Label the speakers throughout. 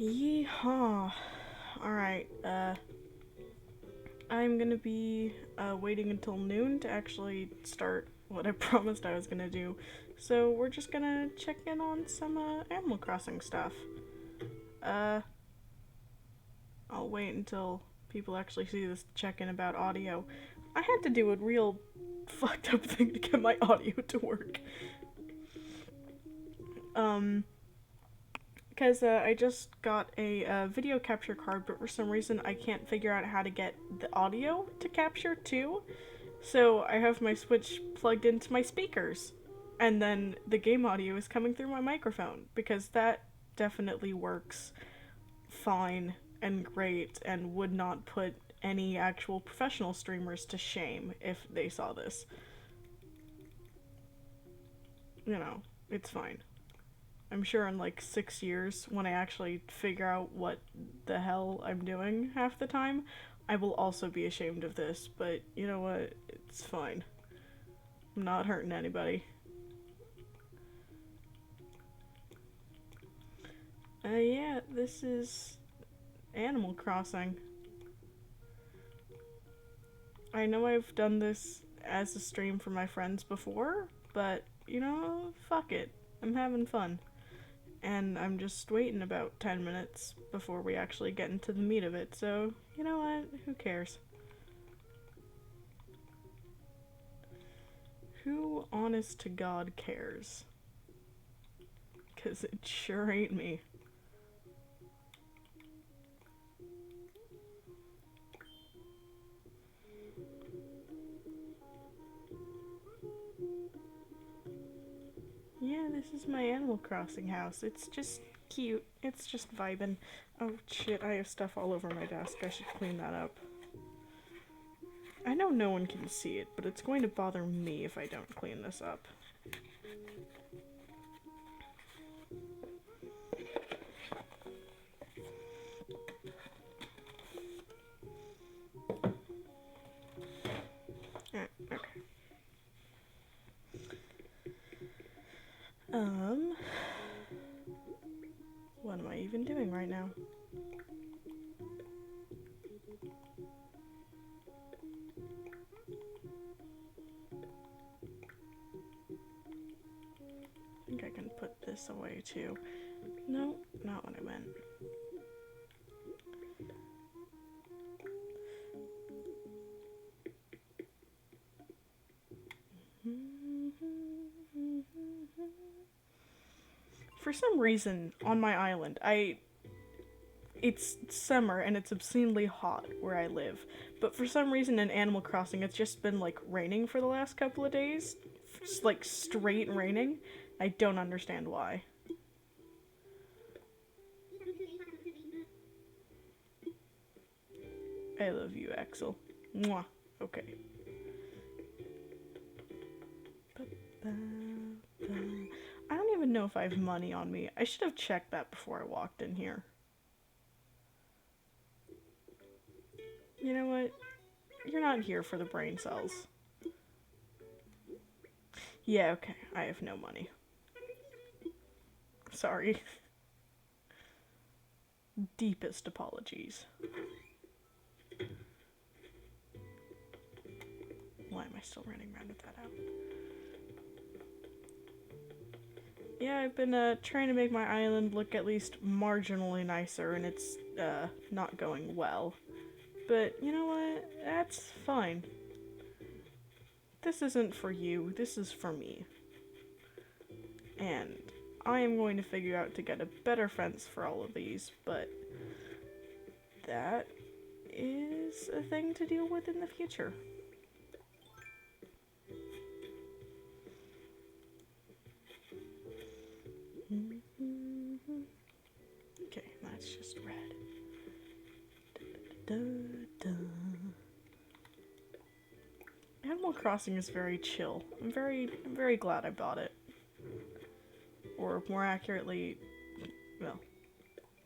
Speaker 1: Yeehaw. Alright, I'm gonna be waiting until noon to actually start what I promised I was gonna do. So we're just gonna check in on some Animal Crossing stuff. Uh, I'll wait until people actually see this check-in about audio. I had to do a real fucked up thing to get my audio to work. Because I just got a video capture card, but for some reason I can't figure out how to get the audio to capture too. So I have my Switch plugged into my speakers, and then the game audio is coming through my microphone, because that definitely works fine and great and would not put any actual professional streamers to shame if they saw this. You know, it's fine. I'm sure in like 6 years, when I actually figure out what the hell I'm doing half the time, I will also be ashamed of this, but you know what? It's fine. I'm not hurting anybody. Yeah, this is Animal Crossing. I know I've done this as a stream for my friends before, but you know, fuck it. I'm having fun. And I'm just waiting about 10 minutes before we actually get into the meat of it, so you know what? Who cares? Who, honest to God, cares? Because it sure ain't me. Yeah, this is my Animal Crossing house. It's just cute. It's just vibin'. Oh shit, I have stuff all over my desk. I should clean that up. I know no one can see it, but it's going to bother me if I don't clean this up. Okay. What am I even doing right now? I think I can put this away too. No, not what I meant. For some reason, on my island, it's summer and it's obscenely hot where I live. But for some reason in Animal Crossing, it's just been like raining for the last couple of days. Just like straight raining. I don't understand why. I love you, Axel. Mwah. Okay. I don't even know if I have money on me. I should have checked that before I walked in here. You know what? You're not here for the brain cells. Yeah, okay. I have no money. Sorry. Deepest apologies. Why am I still running around with that out? Yeah, I've been trying to make my island look at least marginally nicer, and it's not going well. But you know what? That's fine. This isn't for you, this is for me. And I am going to figure out to get a better fence for all of these, but that is a thing to deal with in the future. Okay, that's just red. Da, da, da. Animal Crossing is very chill. I'm very glad I bought it. Or more accurately, well,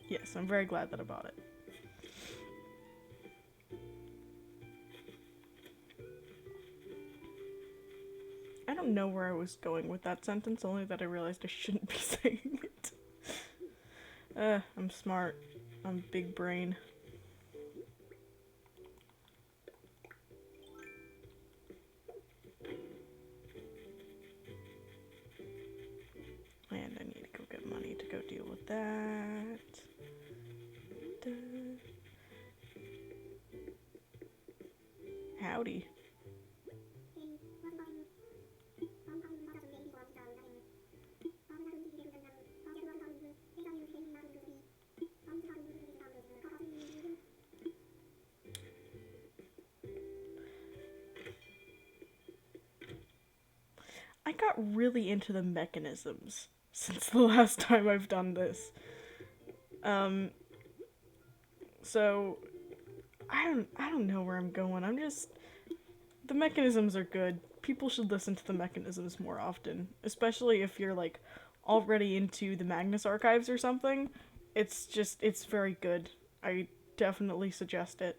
Speaker 1: yes, I'm very glad that I bought it. I don't know where I was going with that sentence, only that I realized I shouldn't be saying it. I'm smart. I'm big brain. And I need to go get money to go deal with that. Duh. Howdy. I got really into the mechanisms since the last time I've done this. So I don't know where I'm going. The mechanisms are good. People should listen to the mechanisms more often, especially if you're like already into the Magnus archives or something. It's very good. I definitely suggest it.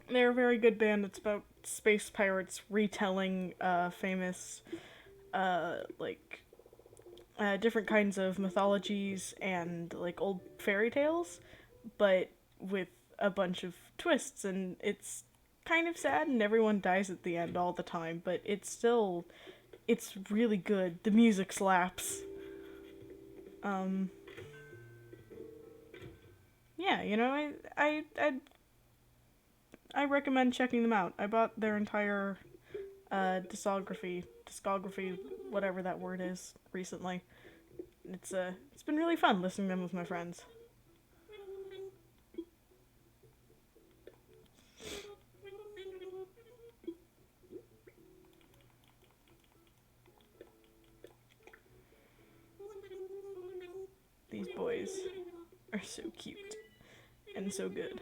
Speaker 1: They're a very good band. It's about space pirates retelling famous like different kinds of mythologies and like old fairy tales, but with a bunch of twists, and it's kind of sad and everyone dies at the end all the time, but it's really good. The music slaps. Um yeah, I recommend checking them out. I bought their entire discography, whatever that word is, recently. It's been really fun listening to them with my friends. These boys are so cute and so good.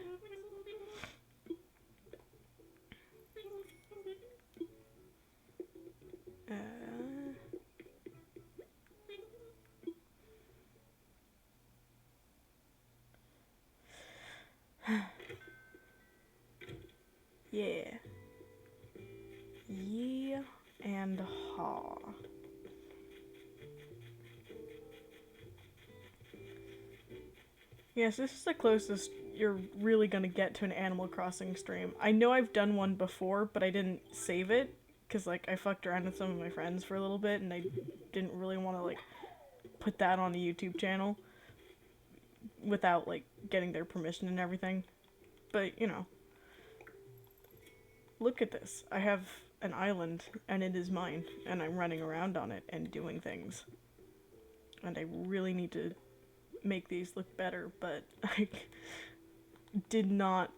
Speaker 1: Yeah. Yeah and ha. Yes, this is the closest you're really gonna get to an Animal Crossing stream. I know I've done one before, but I didn't save it because like I fucked around with some of my friends for a little bit, and I didn't really want to like put that on a YouTube channel without like getting their permission and everything. But look at this. I have an island, and it is mine, and I'm running around on it and doing things. And I really need to make these look better, but I did not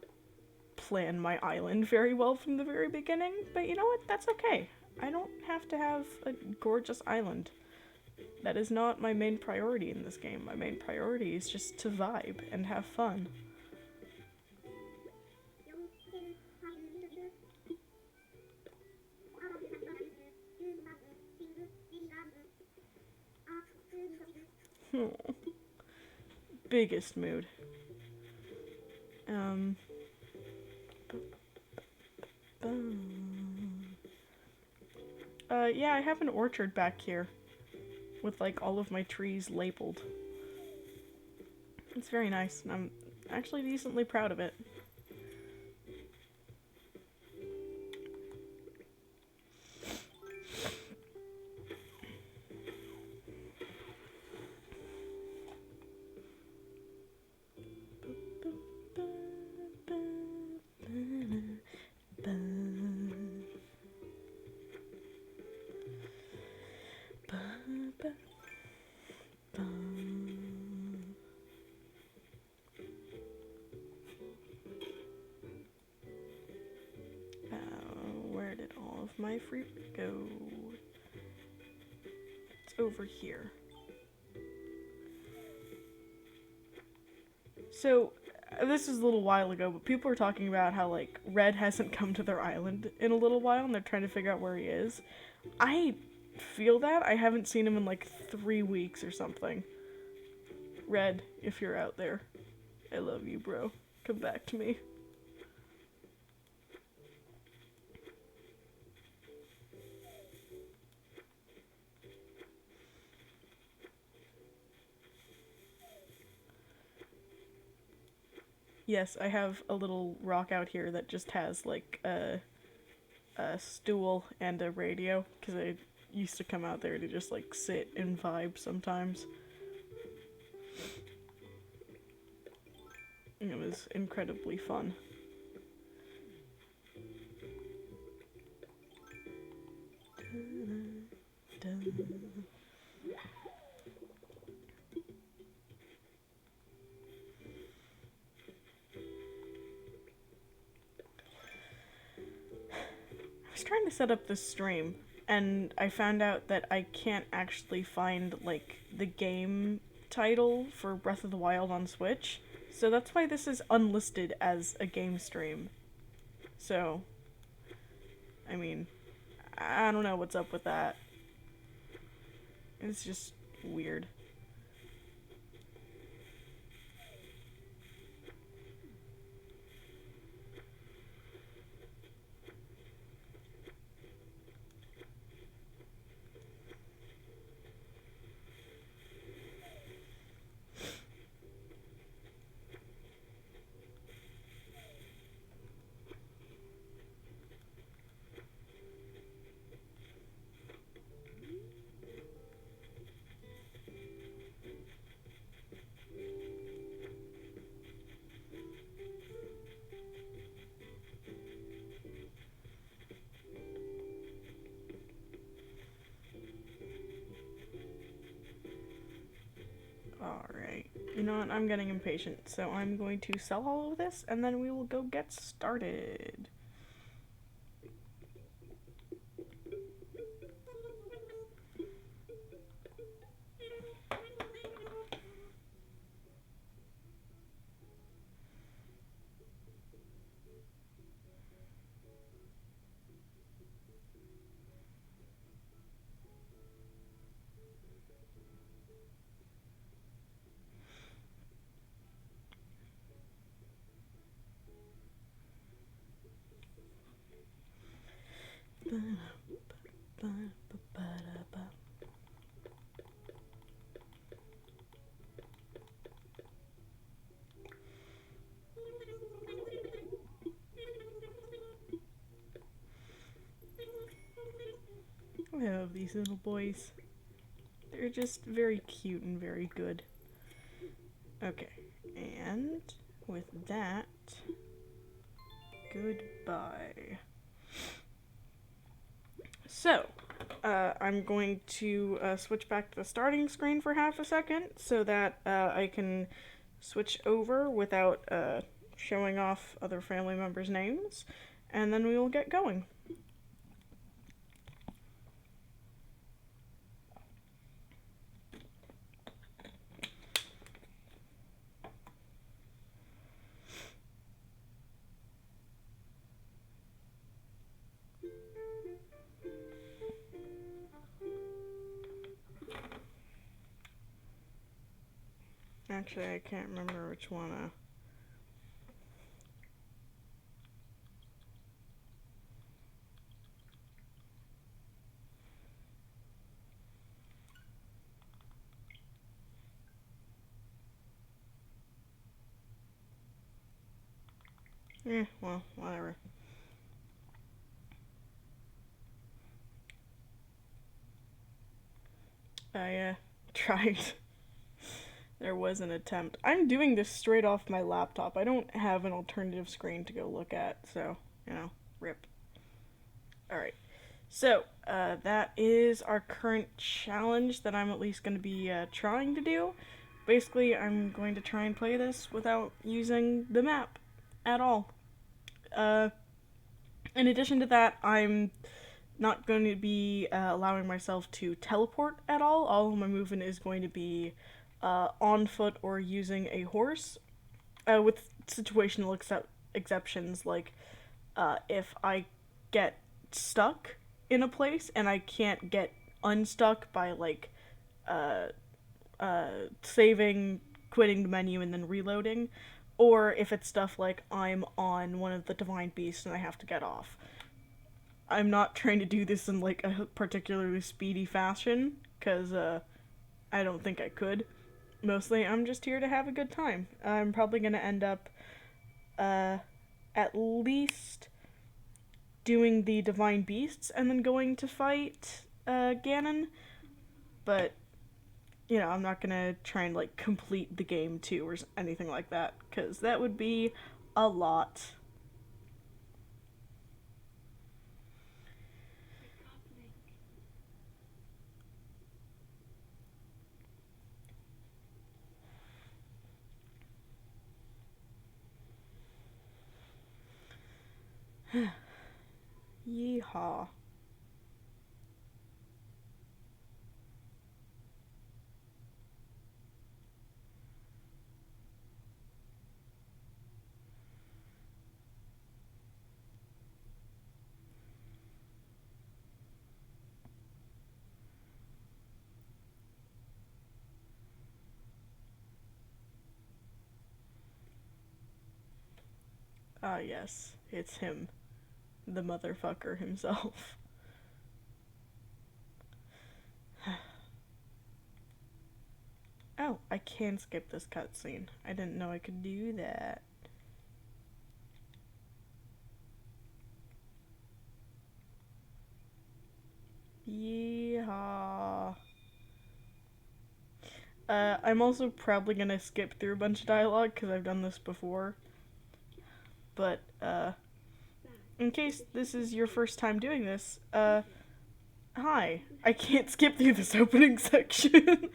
Speaker 1: plan my island very well from the very beginning. But you know what? That's okay. I don't have to have a gorgeous island. That is not my main priority in this game. My main priority is just to vibe and have fun. Biggest mood. Yeah, I have an orchard back here with like all of my trees labeled. It's very nice, and I'm actually decently proud of it. Where did all of my fruit go? It's over here. So, this is a little while ago, but people were talking about how, like, Red hasn't come to their island in a little while, and they're trying to figure out where he is. I feel that. I haven't seen him in, like, 3 weeks or something. Red, if you're out there, I love you, bro. Come back to me. Yes, I have a little rock out here that just has like a stool and a radio because I used to come out there to just like sit and vibe sometimes. And it was incredibly fun. I was trying to set up this stream, and I found out that I can't actually find like the game title for Breath of the Wild on Switch. So that's why this is unlisted as a game stream. So, I mean, I don't know what's up with that. It's just weird. Alright. You know what? I'm getting impatient, so I'm going to sell all of this, and then we will go get started. I love these little boys. They're just very cute and very good. Okay, and with that, goodbye. So, I'm going to switch back to the starting screen for half a second so that I can switch over without showing off other family members' names, and then we will get going. Actually, I can't remember which one. Well, whatever. I tried. There was an attempt. I'm doing this straight off my laptop. I don't have an alternative screen to go look at, so, rip. Alright. So, that is our current challenge that I'm at least going to be trying to do. Basically, I'm going to try and play this without using the map at all. In addition to that, I'm not going to be allowing myself to teleport at all. All of my movement is going to be on foot or using a horse, with situational exceptions, like if I get stuck in a place and I can't get unstuck by like saving, quitting the menu, and then reloading, or if it's stuff like I'm on one of the divine beasts and I have to get off. I'm not trying to do this in like a particularly speedy fashion, because I don't think I could. Mostly, I'm just here to have a good time. I'm probably going to end up at least doing the divine beasts and then going to fight Ganon. But you know, I'm not gonna try and like complete the game too or anything like that, because that would be a lot. Yeehaw. Ah, yes, it's him, the motherfucker himself. Oh, I can skip this cutscene. I didn't know I could do that. Yeehaw. I'm also probably gonna skip through a bunch of dialogue because I've done this before. But, in case this is your first time doing this, hi. I can't skip through this opening section.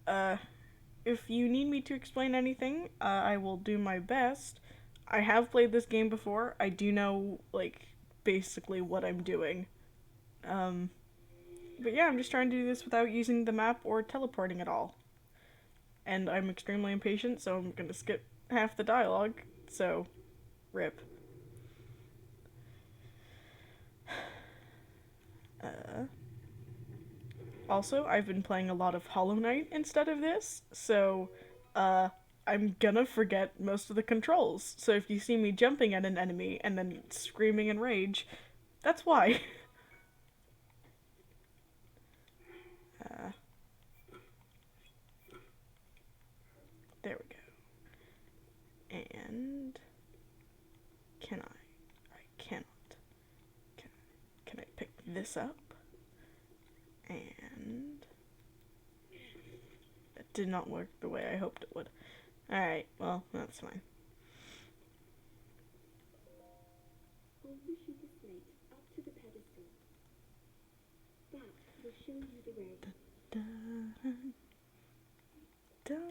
Speaker 1: If you need me to explain anything, I will do my best. I have played this game before. I do know, like, basically what I'm doing. But yeah, I'm just trying to do this without using the map or teleporting at all. And I'm extremely impatient, so I'm gonna skip half the dialogue, so rip. Also, I've been playing a lot of Hollow Knight instead of this, so I'm gonna forget most of the controls. So if you see me jumping at an enemy and then screaming in rage, that's why. There we go. And can I cannot. Can I pick this up? And it did not work the way I hoped it would. Alright, well, that's fine.
Speaker 2: Overshoot the slate up to the pedestal. That will show you the way.
Speaker 1: Dun, dun.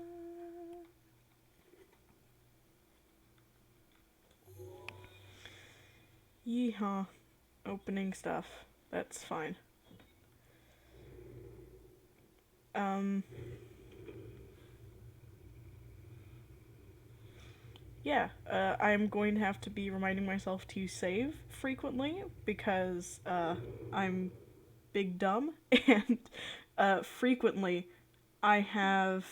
Speaker 1: Yeehaw. Opening stuff. That's fine. Yeah, I'm going to have to be reminding myself to save frequently because I'm big dumb and frequently I have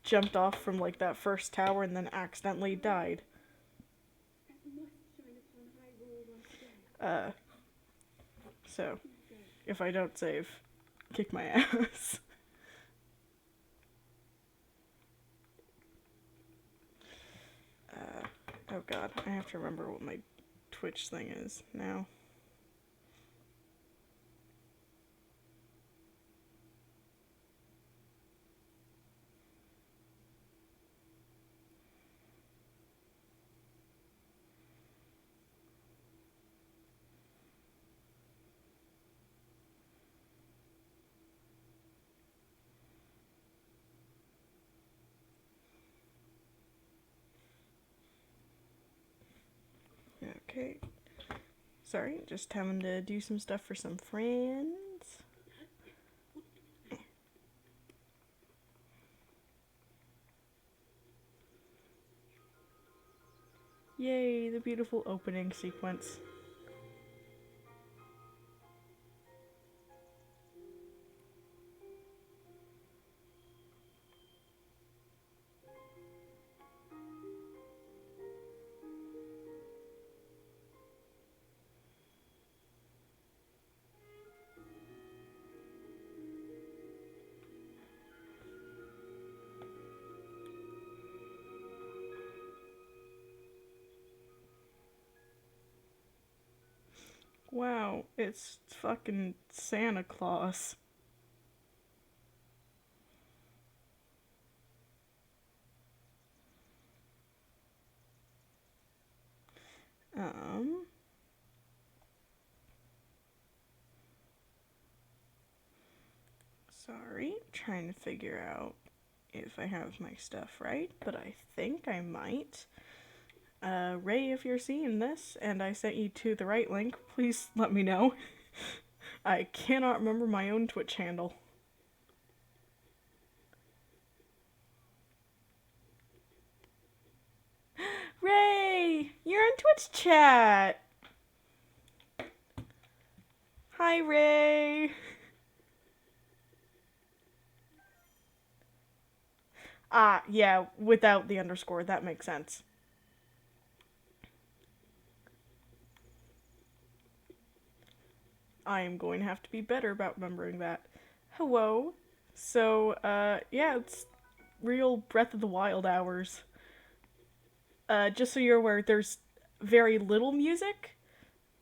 Speaker 1: jumped off from like that first tower and then accidentally died. So if I don't save, kick my ass. Oh god, I have to remember what my Twitch thing is now. Okay. Sorry, just having to do some stuff for some friends. Yay, the beautiful opening sequence. Wow, it's fucking Santa Claus. Um, Sorry, trying to figure out if I have my stuff right, but I think I might. Ray, if you're seeing this and I sent you to the right link, please let me know. I cannot remember my own Twitch handle. Ray, you're in Twitch chat. Hi, Ray. Ah, yeah, without the underscore, that makes sense. I am going to have to be better about remembering that. Hello. So, yeah, it's real Breath of the Wild hours. Just so you're aware, there's very little music,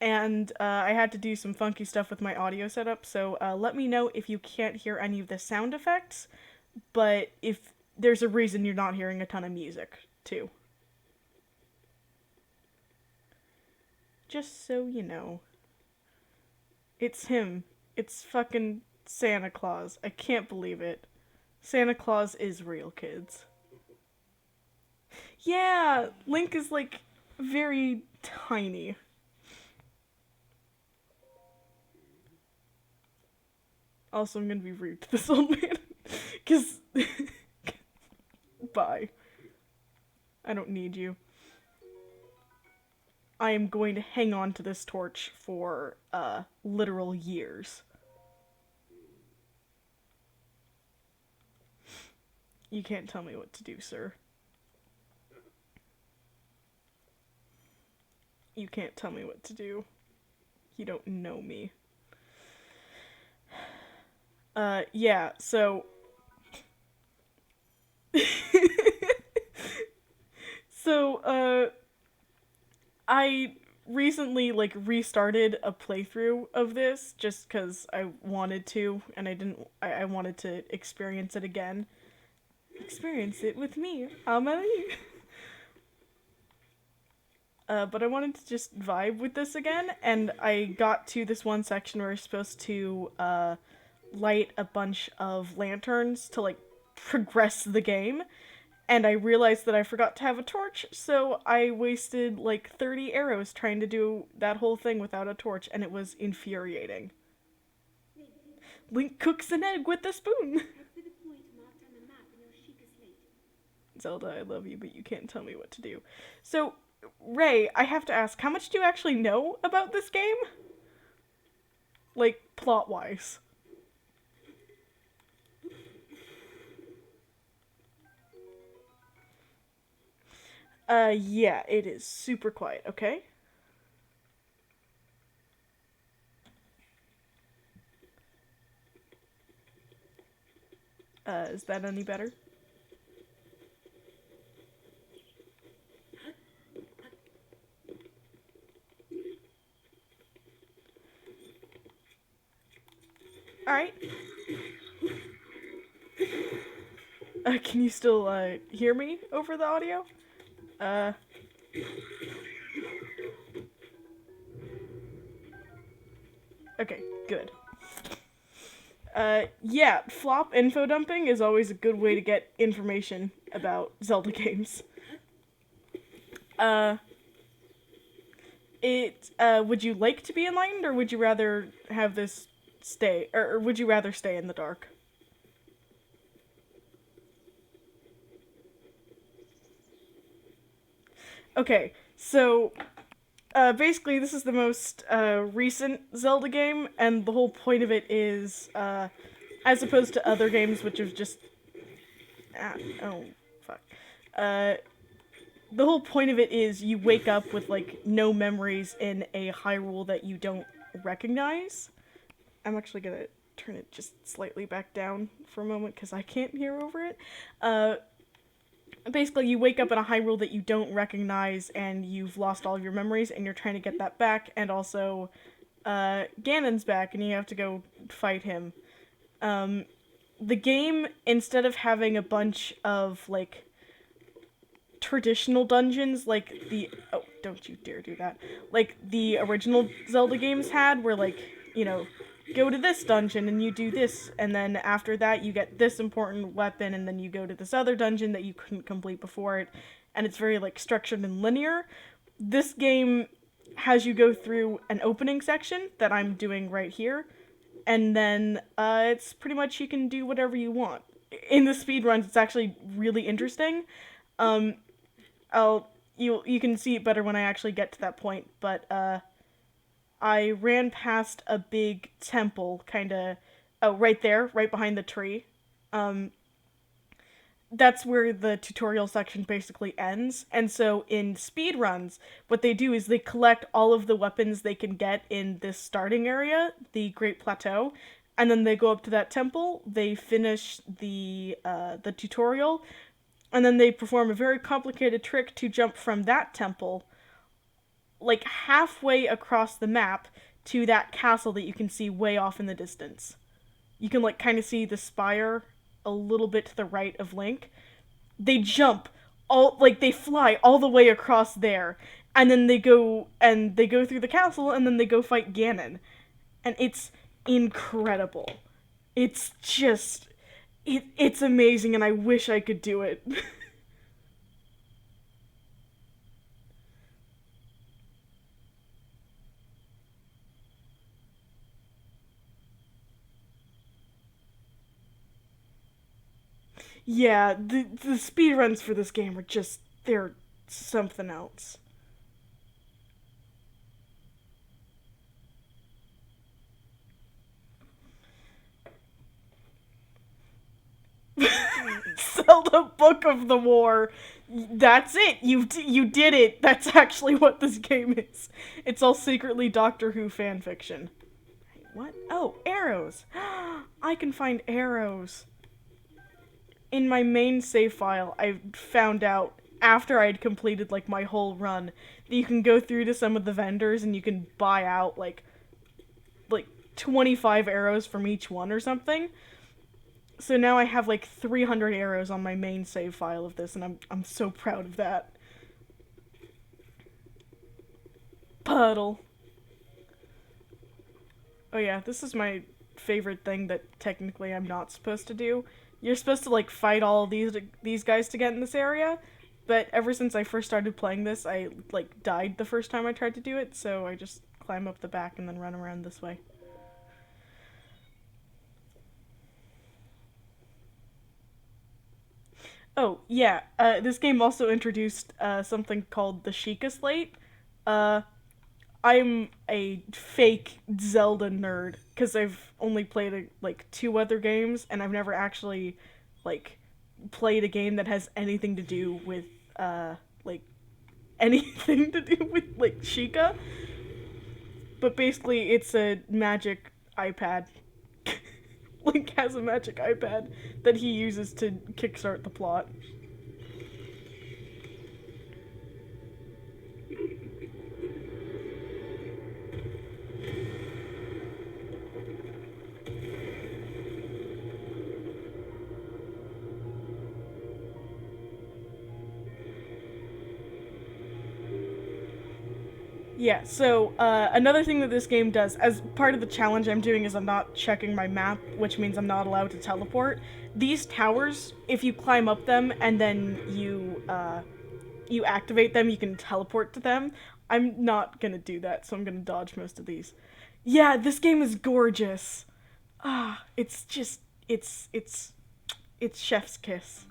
Speaker 1: and I had to do some funky stuff with my audio setup, so let me know if you can't hear any of the sound effects, but if there's a reason you're not hearing a ton of music, too. Just so you know. It's him. It's fucking Santa Claus. I can't believe it. Santa Claus is real, kids. Yeah, Link is like very tiny. Also, I'm gonna be rude to this old man. Because. Bye. I don't need you. I am going to hang on to this torch for, literal years. You can't tell me what to do, sir. You can't tell me what to do. You don't know me. Yeah, so... So, I recently, like, restarted a playthrough of this just because I wanted to, and I wanted to experience it again. Experience it with me, Amelie. But I wanted to just vibe with this again, and I got to this one section where you're supposed to, light a bunch of lanterns to, like, progress the game, and I realized that I forgot to have a torch, so I wasted, like, 30 arrows trying to do that whole thing without a torch, and it was infuriating. Link cooks an egg with a spoon! Zelda, I love you, but you can't tell me what to do. So, Ray, I have to ask, how much do you actually know about this game? Like, plot-wise. Yeah, it is super quiet, okay? Is that any better? Alright. Can you still, hear me over the audio? Okay, good. Yeah, flop info dumping is always a good way to get information about Zelda games. Would you like to be enlightened, or would you rather have this stay, or would you rather stay in the dark? Okay, so, basically this is the most, recent Zelda game, and the whole point of it is, as opposed to other games which have just... oh, fuck. The whole point of it is you wake up with, like, no memories in a Hyrule that you don't recognize. I'm actually gonna turn it just slightly back down for a moment because I can't hear over it. Basically, you wake up in a Hyrule that you don't recognize and you've lost all of your memories and you're trying to get that back, and also Ganon's back and you have to go fight him. The game, instead of having a bunch of, like, traditional dungeons, like the... Oh, don't you dare do that. Like, the original Zelda games had, where, like, you know, go to this dungeon and you do this, and then after that you get this important weapon, and then you go to this other dungeon that you couldn't complete before it, and it's very, like, structured and linear. This game has you go through an opening section that I'm doing right here, and then it's pretty much you can do whatever you want. In the speedruns, it's actually really interesting. Um, you can see it better when I actually get to that point, but I ran past a big temple, kinda, oh, right there, right behind the tree. Um, that's where the tutorial section basically ends. And so in speedruns, what they do is they collect all of the weapons they can get in this starting area, the Great Plateau, and then they go up to that temple, they finish the tutorial, and then they perform a very complicated trick to jump from that temple, like halfway across the map, to that castle that you can see way off in the distance. You can, like, kind of see the spire a little bit to the right of Link. They jump all, like, they fly all the way across there, and then they go through the castle, and then they go fight Ganon, and it's incredible. It's just it's amazing, and I wish I could do it. Yeah, the speedruns for this game are just, they're something else. Zelda Book of the War. That's it. You did it. That's actually what this game is. It's all secretly Doctor Who fan fiction. What? Oh, arrows. I can find arrows. In my main save file, I found out after I'd completed, like, my whole run that you can go through to some of the vendors and you can buy out like 25 arrows from each one or something. So now I have like 300 arrows on my main save file of this, and I'm so proud of that. Puddle. Oh yeah, this is my favorite thing that technically I'm not supposed to do. You're supposed to, like, fight all of these guys to get in this area, but ever since I first started playing this, I, like, died the first time I tried to do it, so I just climb up the back and then run around this way. Oh, yeah, this game also introduced something called the Sheikah Slate. Uh, I'm a fake Zelda nerd because I've only played like two other games, and I've never actually, like, played a game that has anything to do with like anything to do with, like, Sheikah. But basically, it's a magic iPad. Link has a magic iPad that he uses to kickstart the plot. Yeah, so another thing that this game does, as part of the challenge I'm doing, is I'm not checking my map, which means I'm not allowed to teleport. These towers, if you climb up them and then you activate them, you can teleport to them. I'm not gonna do that, so I'm gonna dodge most of these. Yeah, this game is gorgeous. Ah, it's just, it's chef's kiss.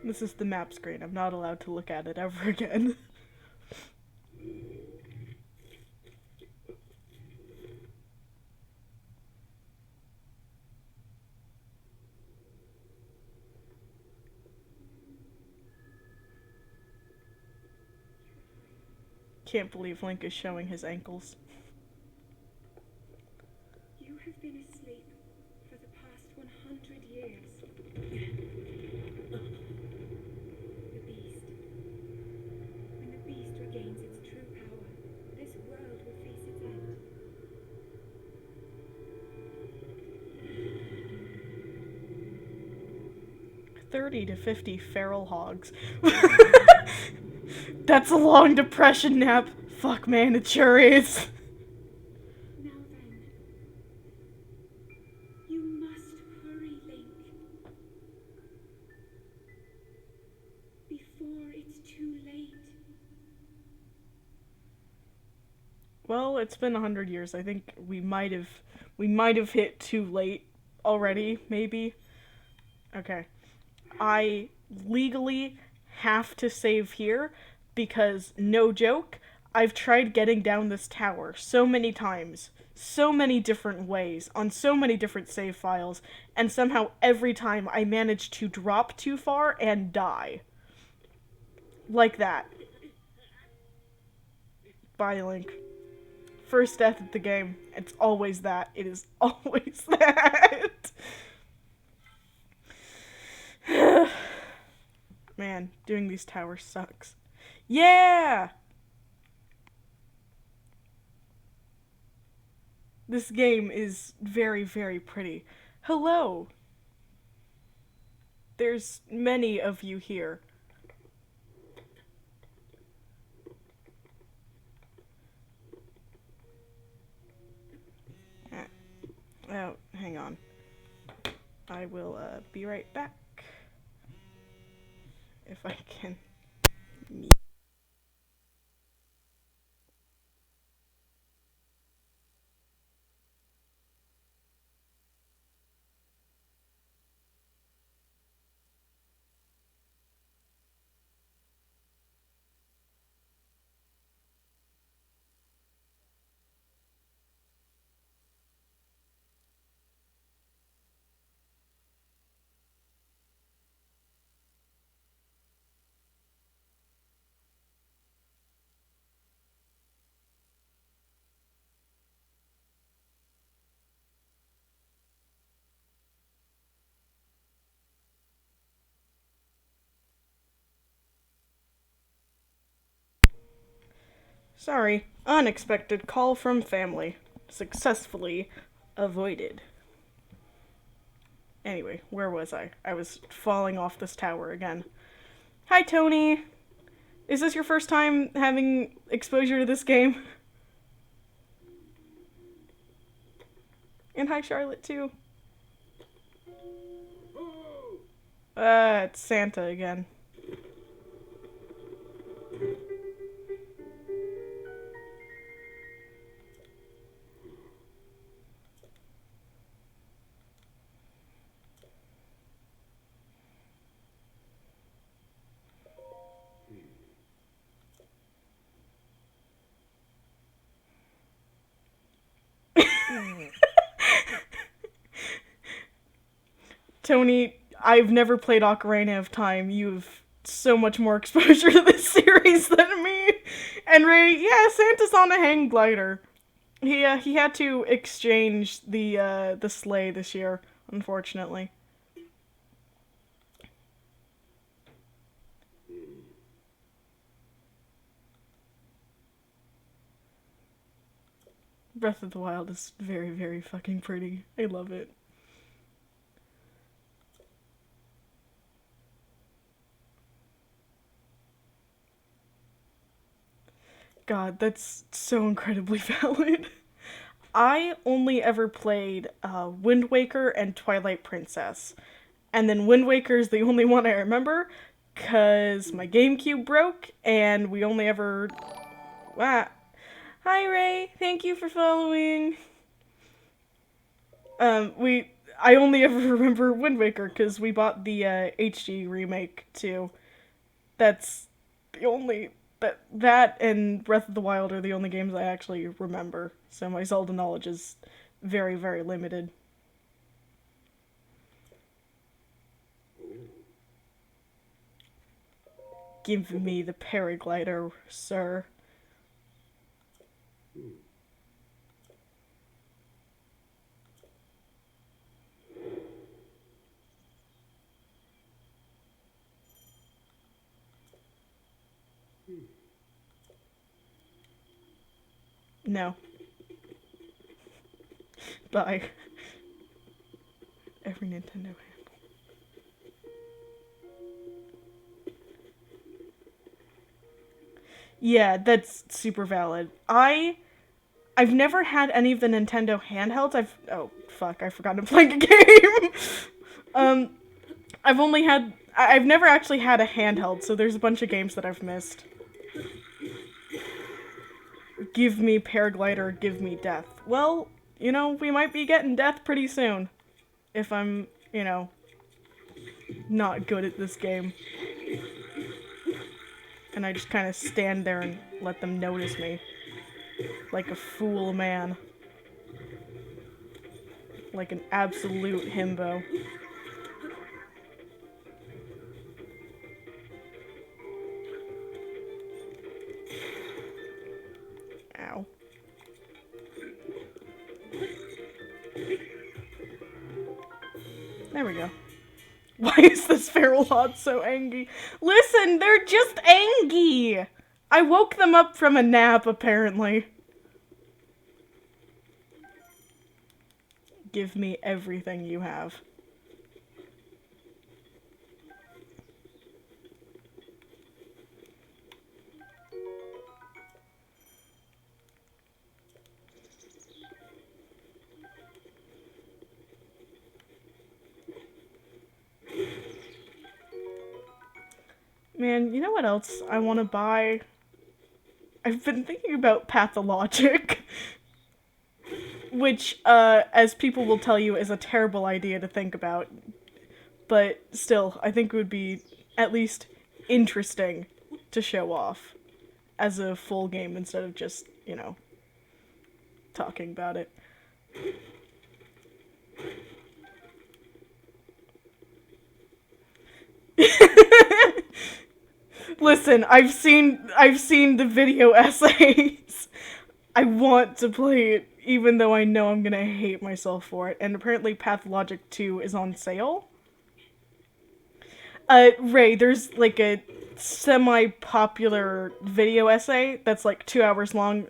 Speaker 1: This is the map screen. I'm not allowed to look at it ever again. can't believe Link is showing his ankles.
Speaker 2: You have been asleep for the past 100 years. The beast. When the beast regains its true power, this world will face its end.
Speaker 1: 30 to 50 feral hogs. That's a long depression nap. Fuck, man, it sure is.
Speaker 2: Now then, you must hurry, Link. Before it's too late.
Speaker 1: Well, it's been 100 years. I think we might have hit too late already, maybe. Okay. I legally have to save here because, no joke, I've tried getting down this tower so many times, so many different ways, on so many different save files, and somehow every time I manage to drop too far and die. Like that. Bye, Link. First death of the game. It's always that. It is always that. Man, doing these towers sucks. Yeah! This game is very, very pretty. Hello! There's many of you here. Oh, hang on. I will be right back. If I can. Sorry, unexpected call from family. Successfully avoided. Anyway, where was I? I was falling off this tower again. Hi, Tony! Is this your first time having exposure to this game? And hi, Charlotte, too. It's Santa again. Tony, I've never played Ocarina of Time. You've so much more exposure to this series than me. And Ray, yeah, Santa's on a hang glider. He had to exchange the sleigh this year, unfortunately. Breath of the Wild is very, very fucking pretty. I love it. God, that's so incredibly valid. I only ever played Wind Waker and Twilight Princess. And then Wind Waker is the only one I remember, because my GameCube broke, and we only ever... Ah. Hi, Ray. Thank you for following. I only ever remember Wind Waker, because we bought the HD remake, too. That's the only... That and Breath of the Wild are the only games I actually remember, so my Zelda knowledge is very, very limited. Give me the paraglider, sir. No. Bye. Every Nintendo handle. Yeah, that's super valid. I've never had any of the Nintendo handhelds. Oh fuck, I forgot to play a game. um I've never actually had a handheld, so there's a bunch of games that I've missed. Give me paraglider, give me death. Well, we might be getting death pretty soon. If I'm, not good at this game. And I just kind of stand there and let them notice me. Like a fool man. Like an absolute himbo. Ow. There we go. Why is this feral hot so angry? Listen, they're just angry! I woke them up from a nap, apparently. Give me everything you have. Man, you know what else I want to buy? I've been thinking about Pathologic. Which, as people will tell you, is a terrible idea to think about. But still, I think it would be at least interesting to show off as a full game instead of just, talking about it. Listen, I've seen the video essays. I want to play it, even though I know I'm gonna hate myself for it. And apparently Pathologic 2 is on sale. Ray, there's like a semi-popular video essay that's like 2 hours long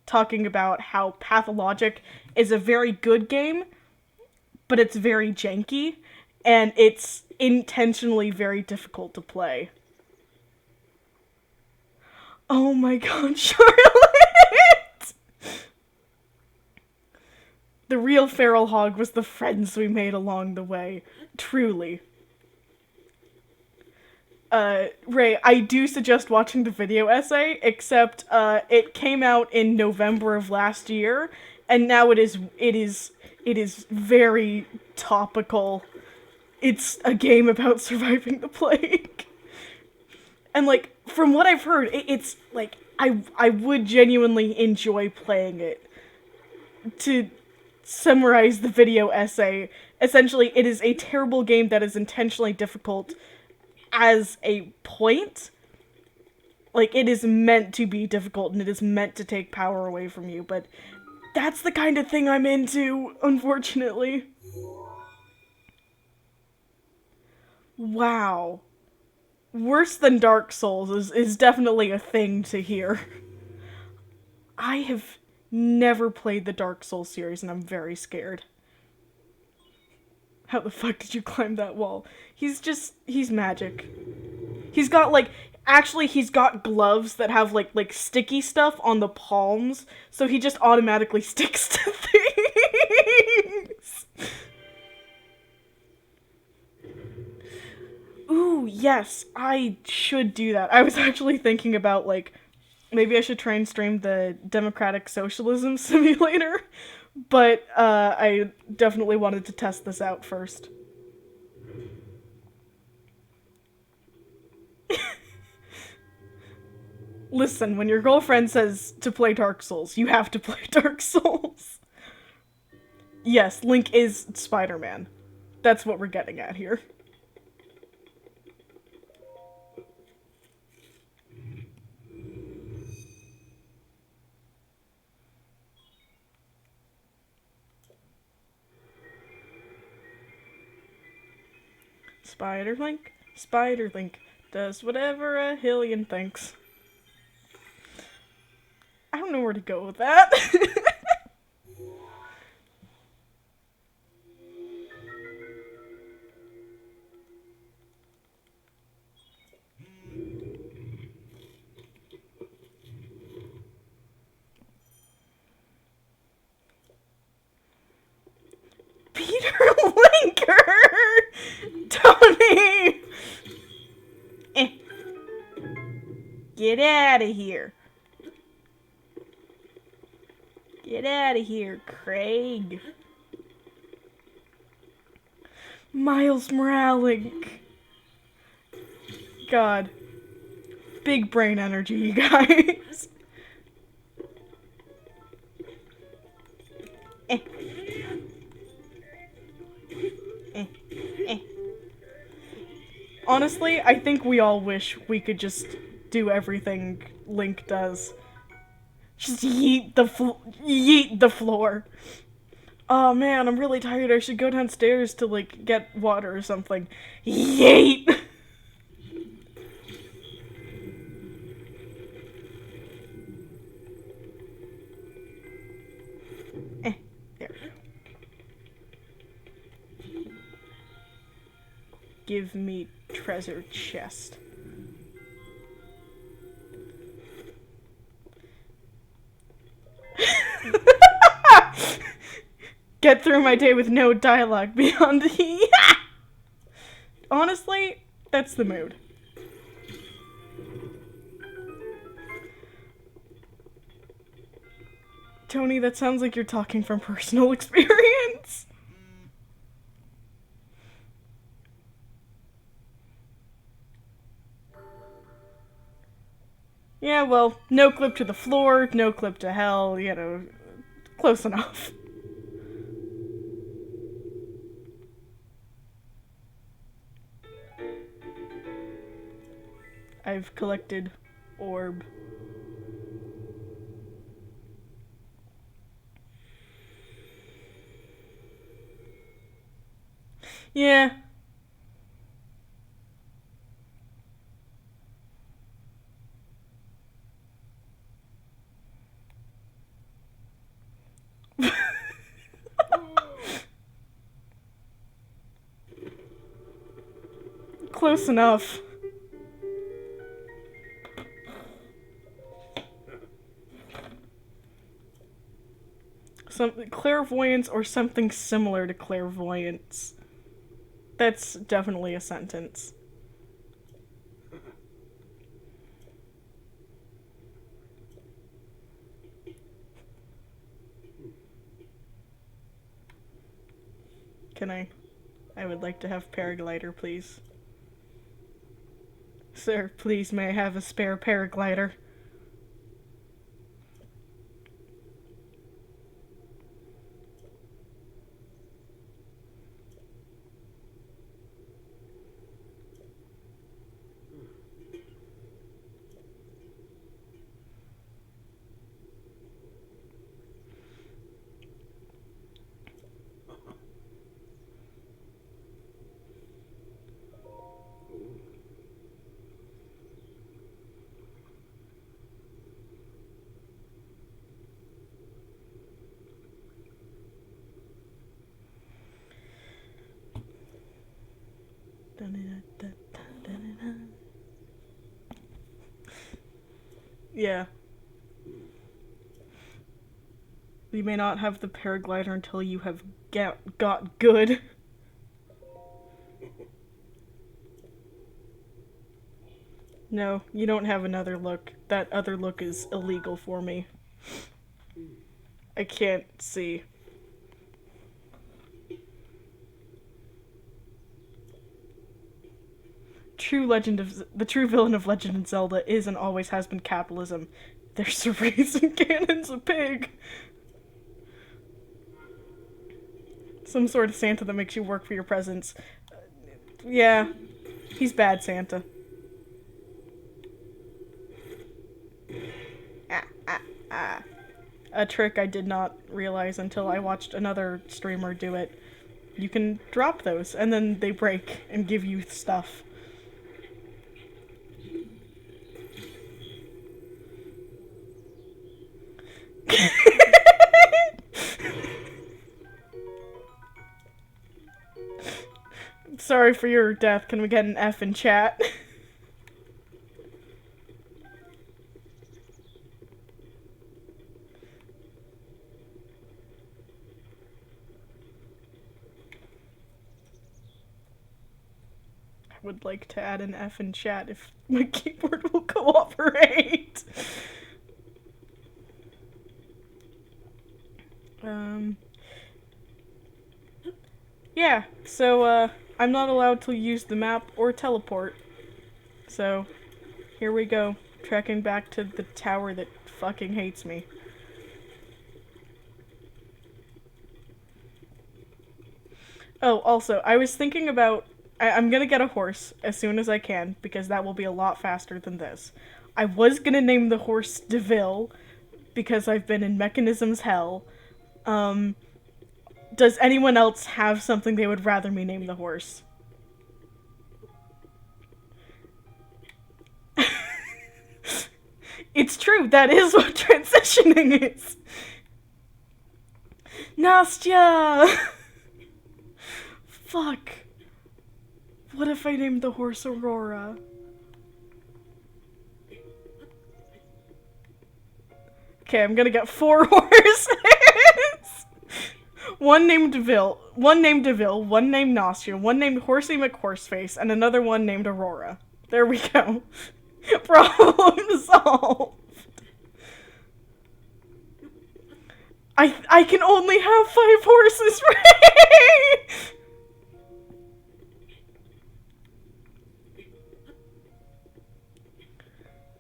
Speaker 1: talking about how Pathologic is a very good game, but it's very janky, and it's intentionally very difficult to play. Oh my god, Charlotte! The real feral hog was the friends we made along the way. Truly. Ray, I do suggest watching the video essay, except, it came out in November of last year, and now it is very topical. It's a game about surviving the plague. And, like, from what I've heard, it's, like, I would genuinely enjoy playing it. To summarize the video essay, essentially, it is a terrible game that is intentionally difficult as a point. Like, it is meant to be difficult and it is meant to take power away from you, but that's the kind of thing I'm into, unfortunately. Wow. Worse than Dark Souls is definitely a thing to hear. I have never played the Dark Souls series and I'm very scared. How the fuck did you climb that wall? He's magic. He's got, like, actually he's got gloves that have, like sticky stuff on the palms, so he just automatically sticks to things. Ooh, yes, I should do that. I was actually thinking about, like, maybe I should try and stream the Democratic Socialism Simulator, but, I definitely wanted to test this out first. Listen, when your girlfriend says to play Dark Souls, you have to play Dark Souls. Yes, Link is Spider-Man. That's what we're getting at here. Spider-Link does whatever a Hillian thinks. I don't know where to go with that. Peter Linker! Tony! Eh. Get out of here. Get out of here, Craig. Miles Morales. God. Big brain energy, you guys. Eh. Eh. Eh. Honestly, I think we all wish we could just do everything Link does. Just yeet the floor. Oh man, I'm really tired. I should go downstairs to like get water or something. Yeet. There. Give me treasure chest. Get through my day with no dialogue beyond the. Honestly, that's the mood. Tony, that sounds like you're talking from personal experience. Yeah, well, no clip to the floor, no clip to hell, you know, close enough. I've collected orb. Yeah. Close enough. Some clairvoyance or something similar to clairvoyance. That's definitely a sentence. Can I would like to have paraglider, please. Sir, please may I have a spare paraglider? Yeah. You may not have the paraglider until you have got good. No, you don't have another look. That other look is illegal for me. I can't see. The true villain of Legend of Zelda is and always has been capitalism. There's a reason Ganon's a pig. Some sort of Santa that makes you work for your presents. Yeah, he's bad Santa. A trick I did not realize until I watched another streamer do it. You can drop those, and then they break and give you stuff. Sorry for your death. Can we get an F in chat? I would like to add an F in chat if my keyboard will cooperate. Yeah, so, I'm not allowed to use the map or teleport. So, here we go. Trekking back to the tower that fucking hates me. Oh, also, I was thinking about... I'm gonna get a horse as soon as I can, because that will be a lot faster than this. I was gonna name the horse DeVille, because I've been in Mechanism's Hell. Does anyone else have something they would rather me name the horse? It's true, that is what transitioning is. Nastya! Fuck. What if I named the horse Aurora? Okay, I'm gonna get 4 horses. One named DeVille, one named Nastya, one named Horsey McHorseface, and another one named Aurora. There we go. Problem solved. I can only have 5 horses, right?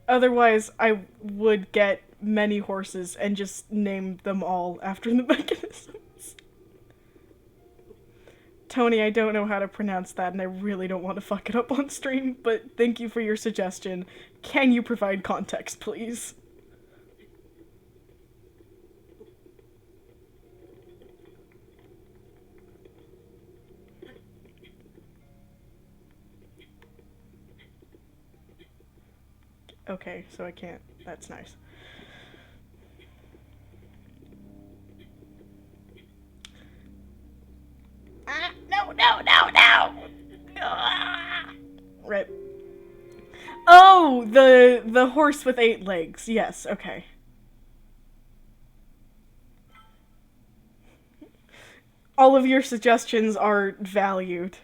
Speaker 1: Otherwise, I would get many horses and just name them all after the mechanisms. Tony, I don't know how to pronounce that, and I really don't want to fuck it up on stream, but thank you for your suggestion. Can you provide context, please? Okay, so I can't. That's nice. No! Rip. Oh, the horse with 8 legs. Yes, okay. All of your suggestions are valued.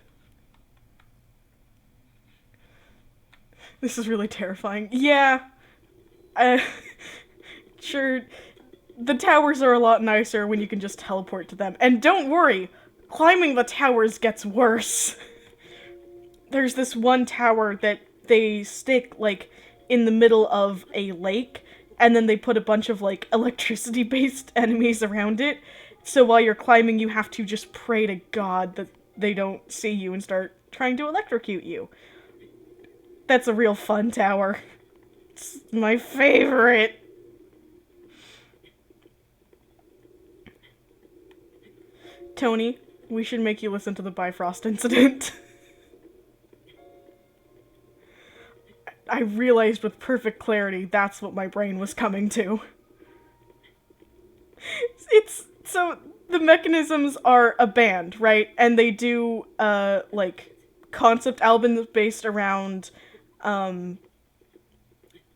Speaker 1: This is really terrifying. Yeah. Sure. The towers are a lot nicer when you can just teleport to them. And don't worry, climbing the towers gets worse. There's this one tower that they stick, like, in the middle of a lake, and then they put a bunch of, like, electricity-based enemies around it. So while you're climbing, you have to just pray to God that they don't see you and start trying to electrocute you. That's a real fun tower. It's my favorite. Tony, we should make you listen to the Bifrost incident. I realized with perfect clarity that's what my brain was coming to. So, the mechanisms are a band, right? And they do, like, concept albums based around,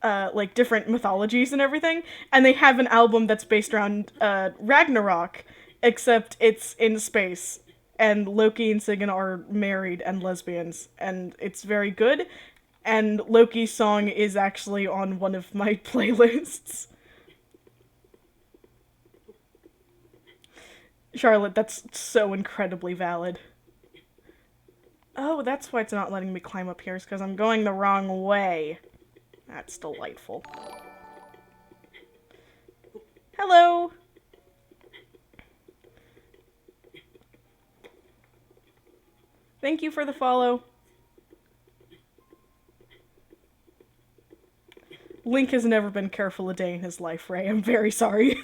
Speaker 1: like, different mythologies and everything. And they have an album that's based around, Ragnarok, except it's in space. And Loki and Sigyn are married and lesbians. And it's very good. And Loki's song is actually on one of my playlists. Charlotte, that's so incredibly valid. Oh, that's why it's not letting me climb up here, is because I'm going the wrong way. That's delightful. Hello! Thank you for the follow. Link has never been careful a day in his life, Ray. I'm very sorry.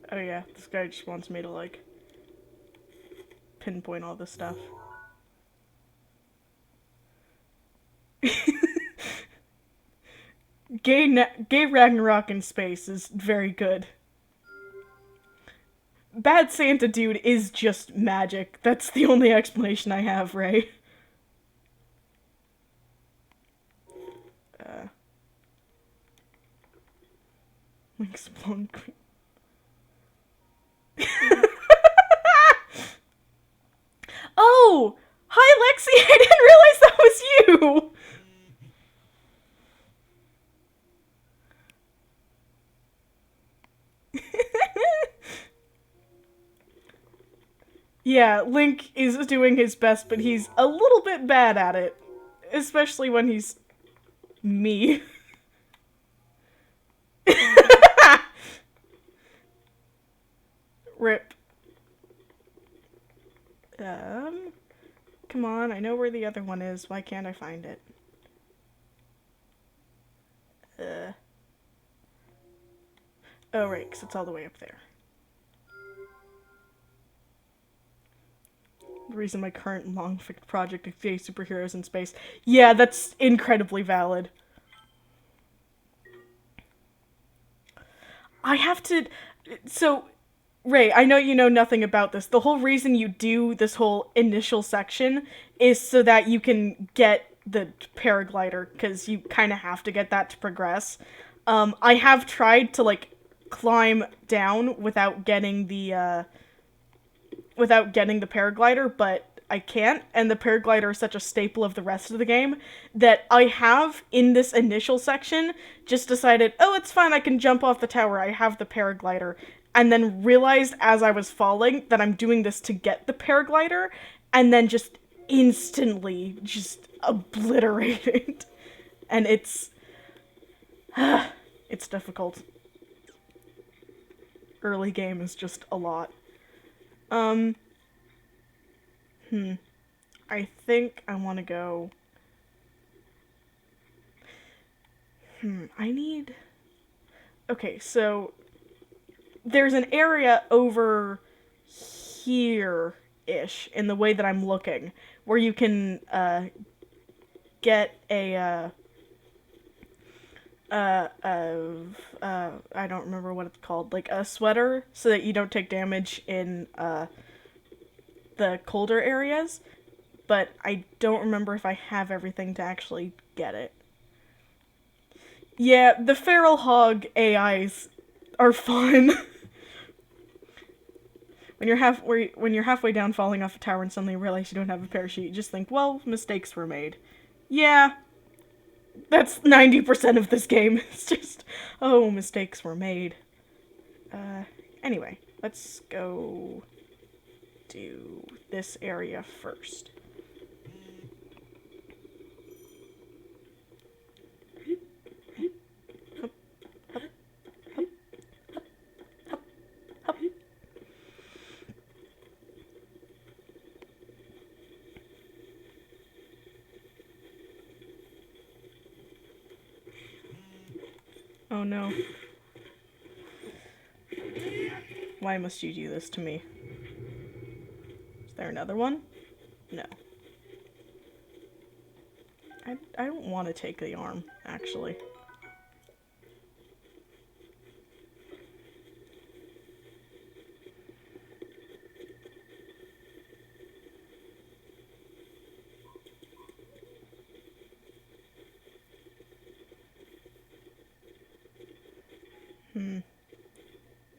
Speaker 1: Oh yeah, this guy just wants me to, like, pinpoint all this stuff. Gay Ragnarok in space is very good. Bad Santa dude is just magic. That's the only explanation I have, Ray. Link's blown. Oh! Hi, Lexi! I didn't realize that was you! Yeah, Link is doing his best, but he's a little bit bad at it. Especially when he's me. Rip. Come on, I know where the other one is. Why can't I find it? Oh, right, because it's all the way up there. The reason my current long-fic project is gay superheroes in space. Yeah, that's incredibly valid. I have to... So, Ray, I know you know nothing about this. The whole reason you do this whole initial section is so that you can get the paraglider, because you kind of have to get that to progress. I have tried to, like, climb down without getting the paraglider, but I can't, and the paraglider is such a staple of the rest of the game that I have, in this initial section, just decided, oh, it's fine, I can jump off the tower, I have the paraglider, and then realized as I was falling that I'm doing this to get the paraglider, and then just instantly just obliterated. And it's difficult. Early game is just a lot. I think I want to go... I need... Okay, so... There's an area over here-ish, in the way that I'm looking, where you can, get a, I don't remember what it's called, like a sweater, so that you don't take damage in, the colder areas, but I don't remember if I have everything to actually get it. Yeah, the feral hog AIs are fun. When you're halfway down falling off a tower and suddenly realize you don't have a parachute, you just think, well, mistakes were made. Yeah, that's 90% of this game. It's just, oh, mistakes were made. Anyway, let's go do this area first. Oh no. Why must you do this to me? Is there another one? No. I don't want to take the arm, actually.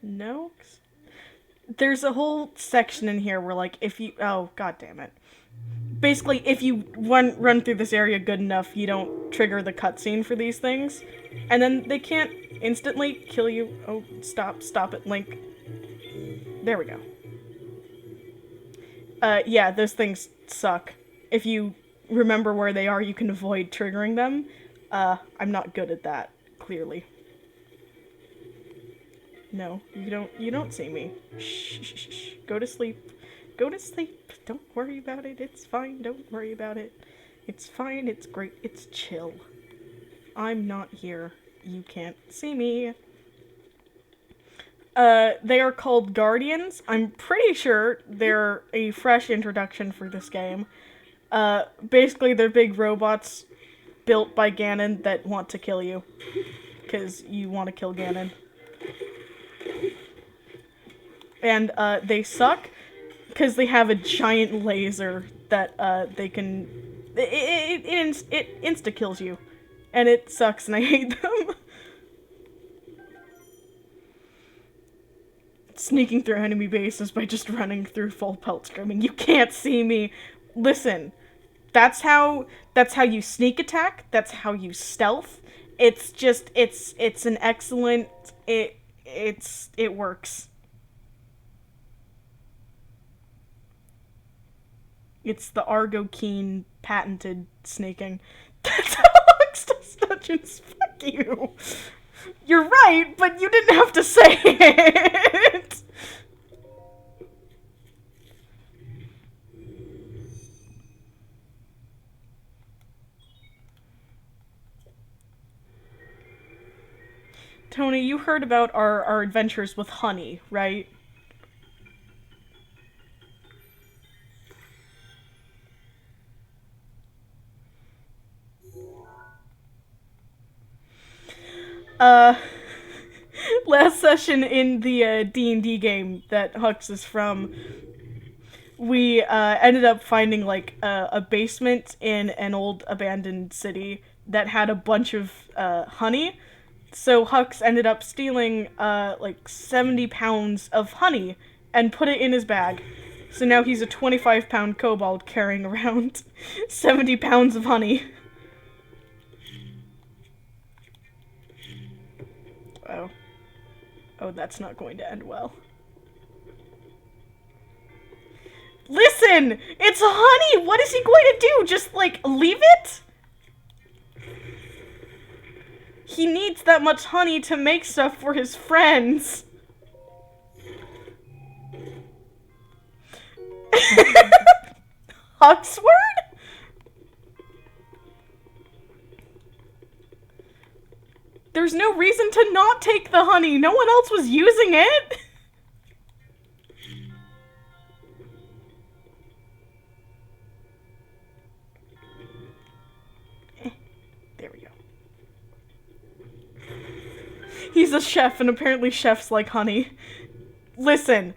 Speaker 1: No? There's a whole section in here where, like, if you... Oh, god damn it. Basically, if you run through this area good enough, you don't trigger the cutscene for these things. And then they can't instantly kill you. Oh, stop it, Link. There we go. Yeah, those things suck. If you remember where they are, you can avoid triggering them. I'm not good at that, clearly. No, you don't see me. Shh, shh, shh, shh. Go to sleep. Go to sleep. Don't worry about it. It's fine. Don't worry about it. It's fine. It's great. It's chill. I'm not here. You can't see me. They are called Guardians. I'm pretty sure they're a fresh introduction for this game. Basically, they're big robots built by Ganon that want to kill you. Because you want to kill Ganon. And they suck because they have a giant laser that they can... It insta-kills you. And it sucks and I hate them. Sneaking through enemy bases by just running through full pelt screaming, "You can't see me!" Listen, that's how you sneak attack, that's how you stealth. It's just, it's an excellent, it works. It's the Argo Keen patented sneaking. That's how Hux does dungeons. Fuck you. You're right, but you didn't have to say it. Tony, you heard about our adventures with honey, right? Last session in the D&D game that Hux is from, we ended up finding like a basement in an old abandoned city that had a bunch of honey. So Hux ended up stealing like 70 pounds of honey and put it in his bag. So now he's a 25-pound kobold carrying around 70 pounds of honey. Oh. Oh, that's not going to end well. Listen! It's honey! What is he going to do? Just, like, leave it? He needs that much honey to make stuff for his friends. Huxword? There's no reason to not take the honey. No one else was using it. There we go. He's a chef, and apparently chefs like honey. Listen,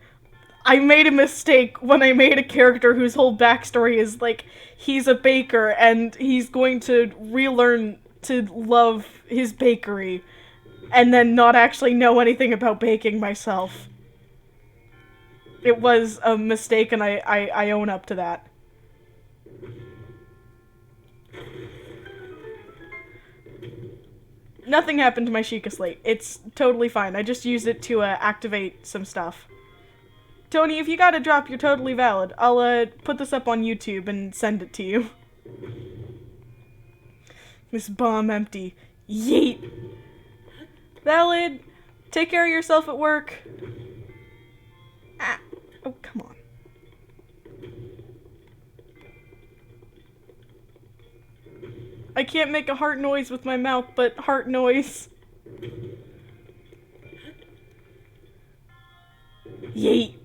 Speaker 1: I made a mistake when I made a character whose whole backstory is like, he's a baker, and he's going to relearn to love his bakery, and then not actually know anything about baking myself. It was a mistake, and I own up to that. Nothing happened to my Sheikah Slate. It's totally fine. I just used it to activate some stuff. Tony, if you gotta drop, you're totally valid. I'll put this up on YouTube and send it to you. This bomb empty. Yeet. Valid. Take care of yourself at work. Ah. Oh, come on. I can't make a heart noise with my mouth, but heart noise. Yeet.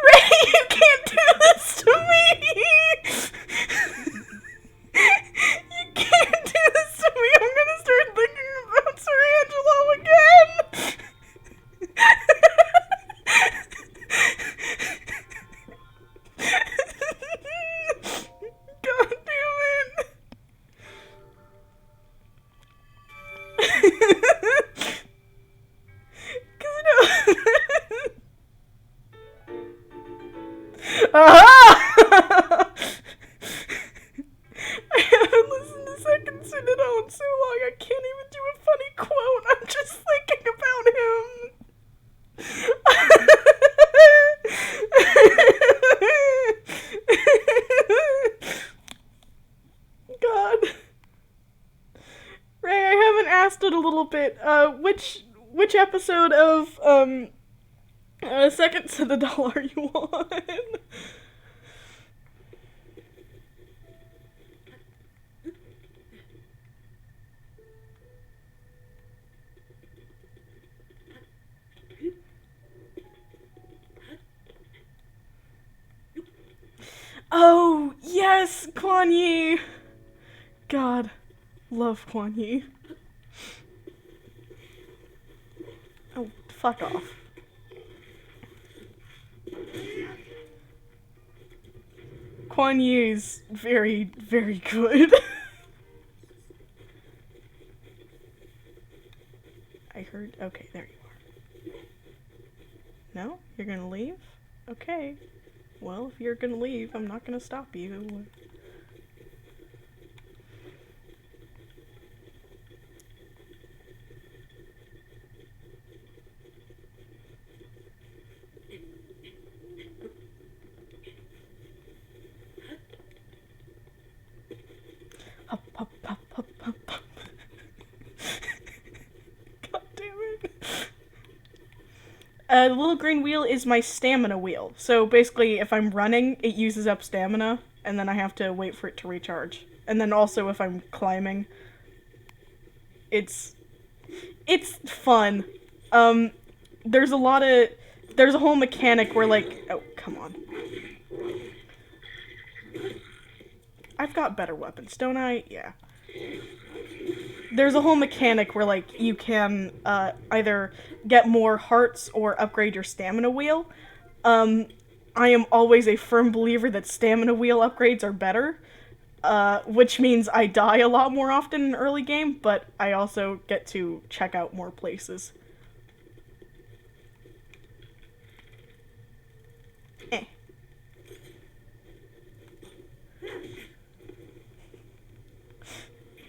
Speaker 1: Ray, you can't do this to me! You can't do this to me! I'm gonna start thinking about Sir Angelo again! God damn it! Aha! I haven't listened to Second Citadel in so long, I can't even do a funny quote. I'm just thinking about him. God. Ray, I haven't asked it a little bit. which episode of Seconds to the Doll are you on? Oh, yes, Quan Yi! God, love Quan Yi. Oh, fuck off. Quan Yi is very, very good. I heard. Okay, there you are. No? You're gonna leave? Okay. Well, if you're gonna leave, I'm not gonna stop you. Hop, hop, hop, hop, hop, hop. God damn it. The little green wheel is my stamina wheel. So basically, if I'm running, it uses up stamina, and then I have to wait for it to recharge. And then also, if I'm climbing, it's fun. There's a whole mechanic where, like, oh, come on. I've got better weapons, don't I? Yeah. There's a whole mechanic where, like, you can either get more hearts or upgrade your stamina wheel. I am always a firm believer that stamina wheel upgrades are better, which means I die a lot more often in early game, but I also get to check out more places. Eh.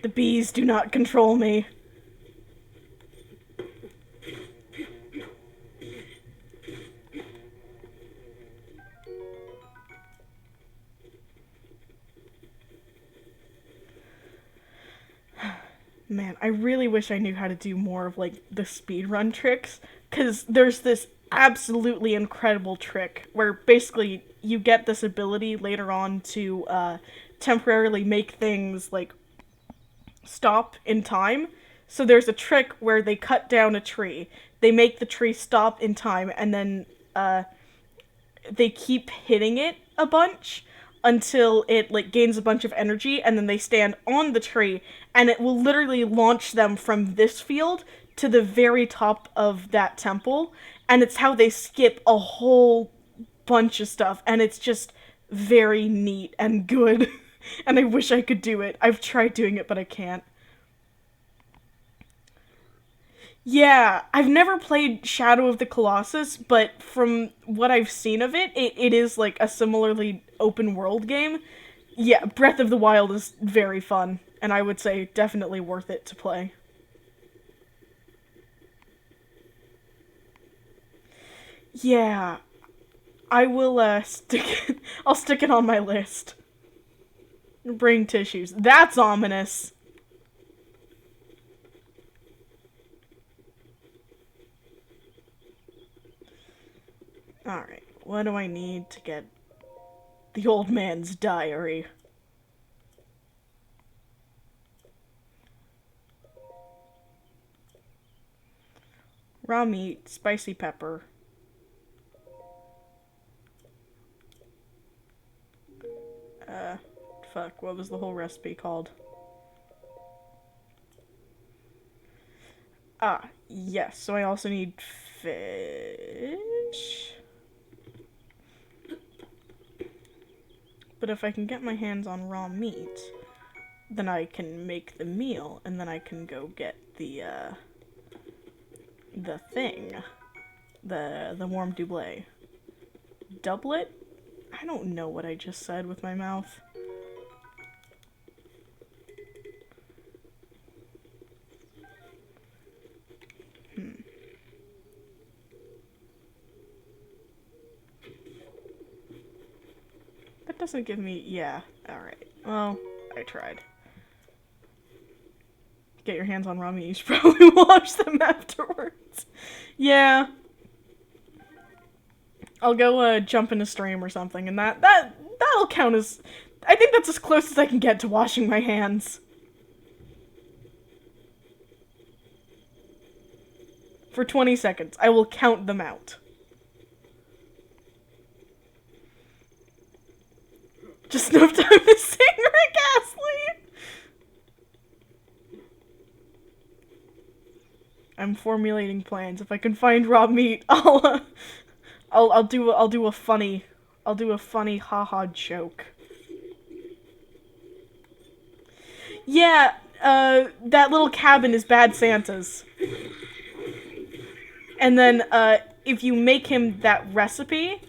Speaker 1: The bees do not control me. Man, I really wish I knew how to do more of, like, the speedrun tricks, because there's this absolutely incredible trick where basically you get this ability later on to temporarily make things, like, stop in time. So there's a trick where they cut down a tree, they make the tree stop in time, and then they keep hitting it a bunch until it, like, gains a bunch of energy, and then they stand on the tree, and it will literally launch them from this field to the very top of that temple, and it's how they skip a whole bunch of stuff, and it's just very neat and good. And I wish I could do it. I've tried doing it, but I can't. Yeah, I've never played Shadow of the Colossus, but from what I've seen of it, it is like a similarly open world game. Yeah, Breath of the Wild is very fun, and I would say definitely worth it to play. Yeah, I will stick it, I'll stick it on my list. Brain tissues. That's ominous. Alright, what do I need to get the old man's diary? Raw meat, spicy pepper. Fuck, what was the whole recipe called? Ah, yes, so I also need fish. But if I can get my hands on raw meat, then I can make the meal, and then I can go get the thing. The warm doublet. Doublet? I don't know what I just said with my mouth. That doesn't give me... yeah, alright. Well, I tried. Get your hands on raw meat, you should probably watch them afterwards. Yeah. I'll go jump in a stream or something, and that'll count as. I think that's as close as I can get to washing my hands. For 20 seconds, I will count them out. Just enough time to sing Rick Astley. I'm formulating plans. If I can find raw meat, I'll do a funny haha joke. Yeah, that little cabin is Bad Santa's. And then if you make him that recipe,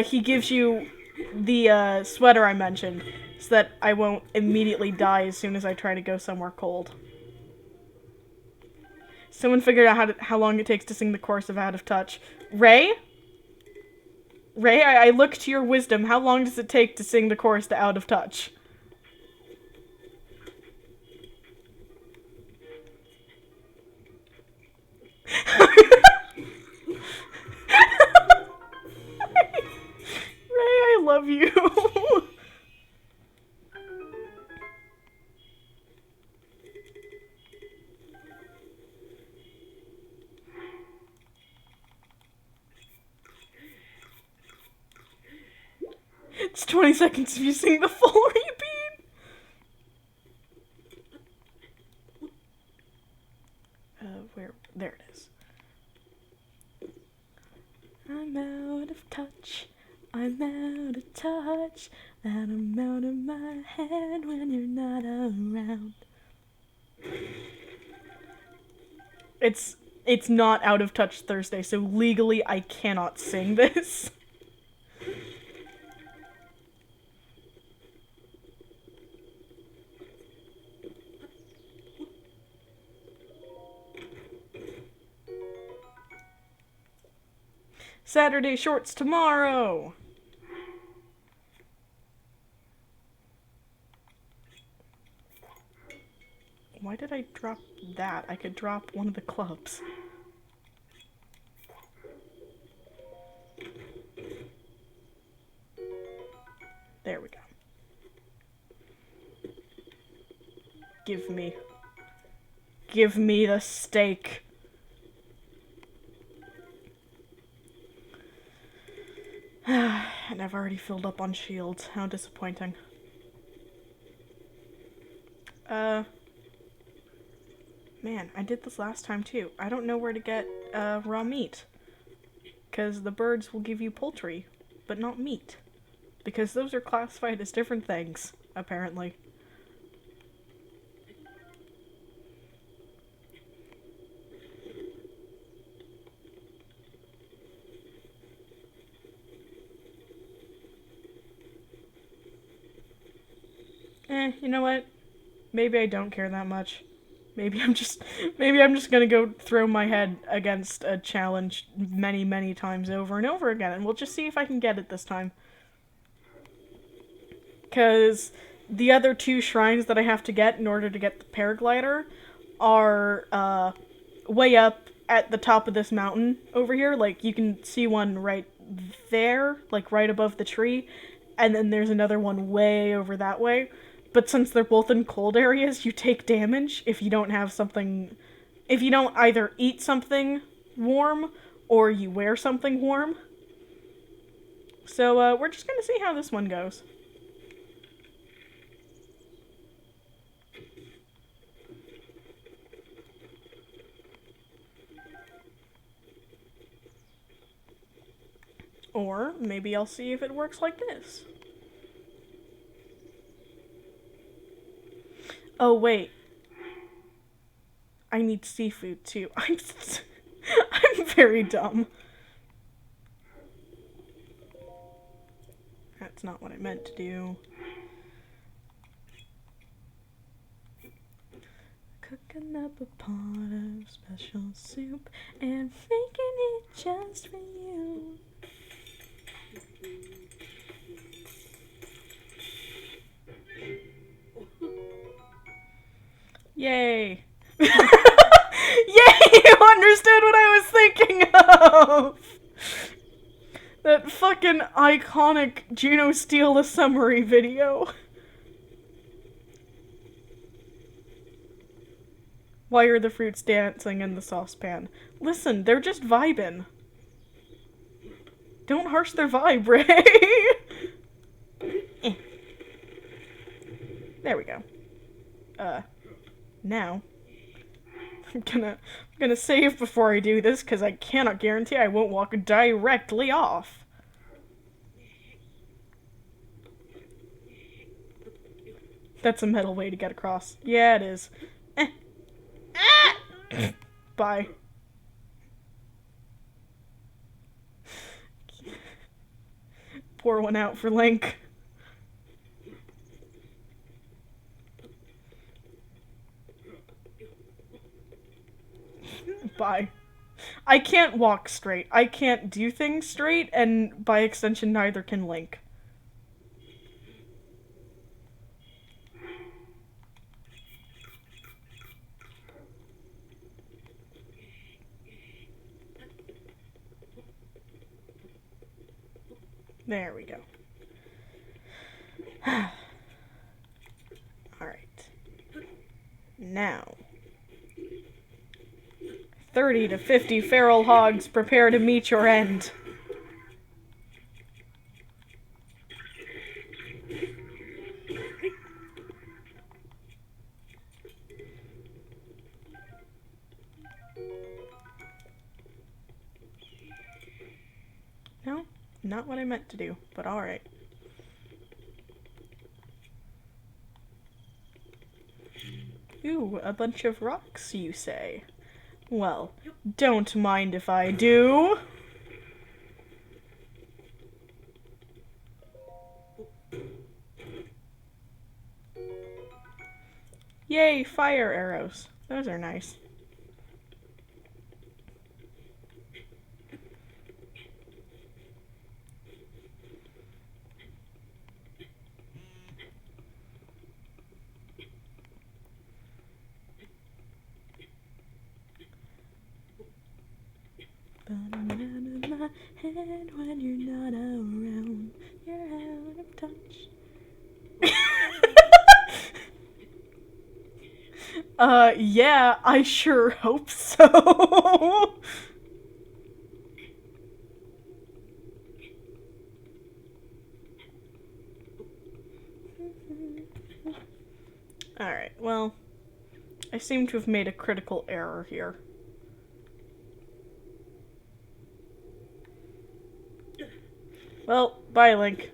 Speaker 1: he gives you the sweater I mentioned, so that I won't immediately die as soon as I try to go somewhere cold. Someone figured out how long it takes to sing the chorus of Out of Touch. Ray? Ray, I look to your wisdom. How long does it take to sing the chorus to Out of Touch? Ray, I love you. It's 20 seconds if you sing the full repeat. There it is. I'm out of touch. I'm out of touch. And I'm out of my head when you're not around. It's not Out of Touch Thursday, so legally I cannot sing this. Saturday shorts tomorrow! Why did I drop that? I could drop one of the clubs. There we go. Give me the steak. And I've already filled up on shields. How disappointing. Man, I did this last time too. I don't know where to get raw meat. Because the birds will give you poultry, but not meat. Because those are classified as different things, apparently. You know what? Maybe I don't care that much. Maybe I'm just gonna go throw my head against a challenge many, many times over and over again, and we'll just see if I can get it this time. Because the other 2 shrines that I have to get in order to get the paraglider are way up at the top of this mountain over here. Like, you can see one right there, like right above the tree, and then there's another one way over that way. But since they're both in cold areas, you take damage if you don't have something... If you don't either eat something warm, or you wear something warm. So, we're just gonna see how this one goes. Or maybe I'll see if it works like this. Oh, wait. I need seafood, too. I'm very dumb. That's not what I meant to do. Cooking up a pot of special soup and making it just for you. Yay! Yay! You understood what I was thinking of! That fucking iconic Juno Steal the Summary video. Why are the fruits dancing in the saucepan? Listen, they're just vibing. Don't harsh their vibe, Ray! There we go. Now. I'm gonna save before I do this, because I cannot guarantee I won't walk directly off. That's a metal way to get across. Yeah, it is. Bye. Pour one out for Link. Bye. I can't walk straight. I can't do things straight, and by extension, neither can Link. There we go. Alright. Now. 30 to 50 feral hogs, prepare to meet your end. No, not what I meant to do, but alright. Ooh, a bunch of rocks, you say? Well, don't mind if I do. Yay, fire arrows. Those are nice. My head when you're not around, you're out of touch. Yeah, I sure hope so. Alright, well, I seem to have made a critical error here. Well, bye, Link.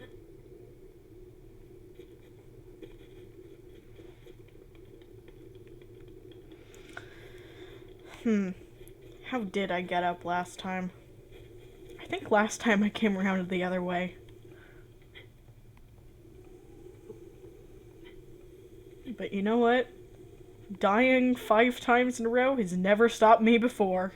Speaker 1: How did I get up last time? I think last time I came around the other way. But you know what? Dying 5 times in a row has never stopped me before.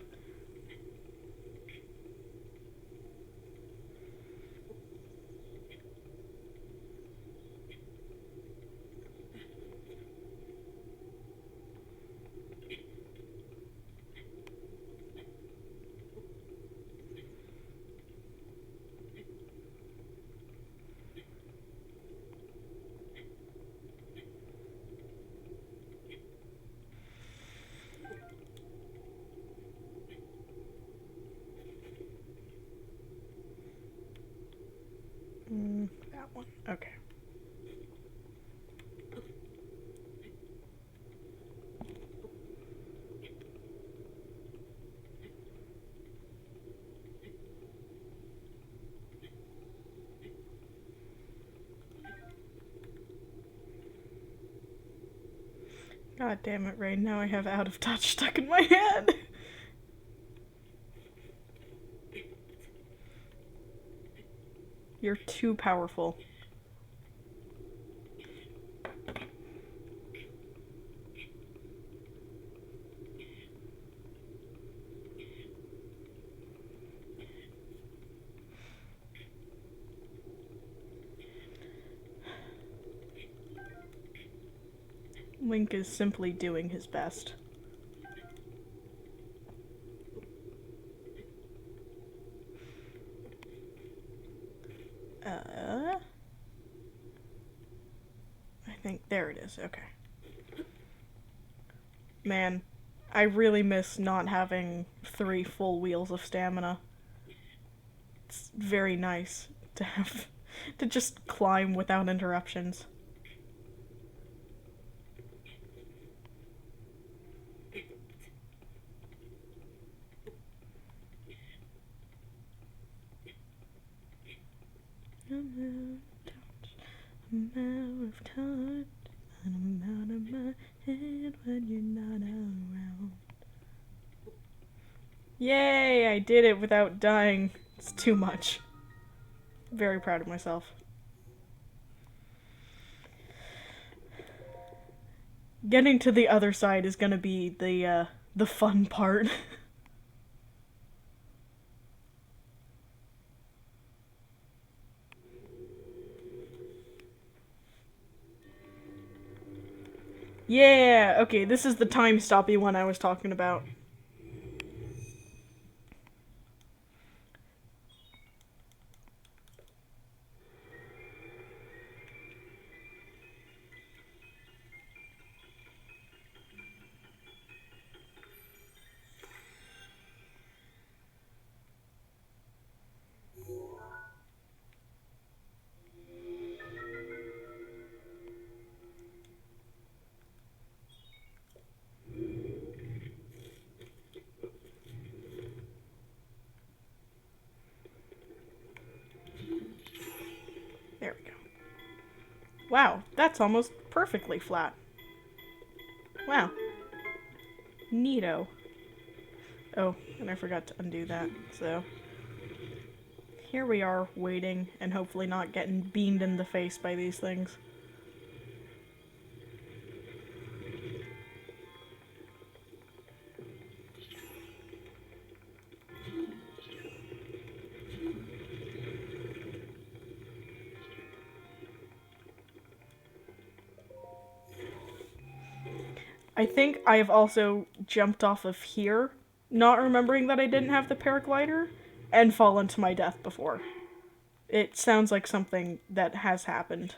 Speaker 1: That one. Okay. God damn it, Ray. Now I have out of touch stuck in my head. You're too powerful. Link is simply doing his best. I think there it is. Okay. Man, I really miss not having 3 full wheels of stamina. It's very nice to have to just climb without interruptions. I'm out of touch, and I'm out of my head when you're not around. Yay, I did it without dying. It's too much. Very proud of myself. Getting to the other side is gonna be the fun part. Yeah, okay, this is the time stoppy one I was talking about. There we go. Wow, that's almost perfectly flat. Wow. Neato. Oh, and I forgot to undo that, so... Here we are, waiting, and hopefully not getting beamed in the face by these things. I think I have also jumped off of here, not remembering that I didn't have the paraglider, and fallen to my death before. It sounds like something that has happened.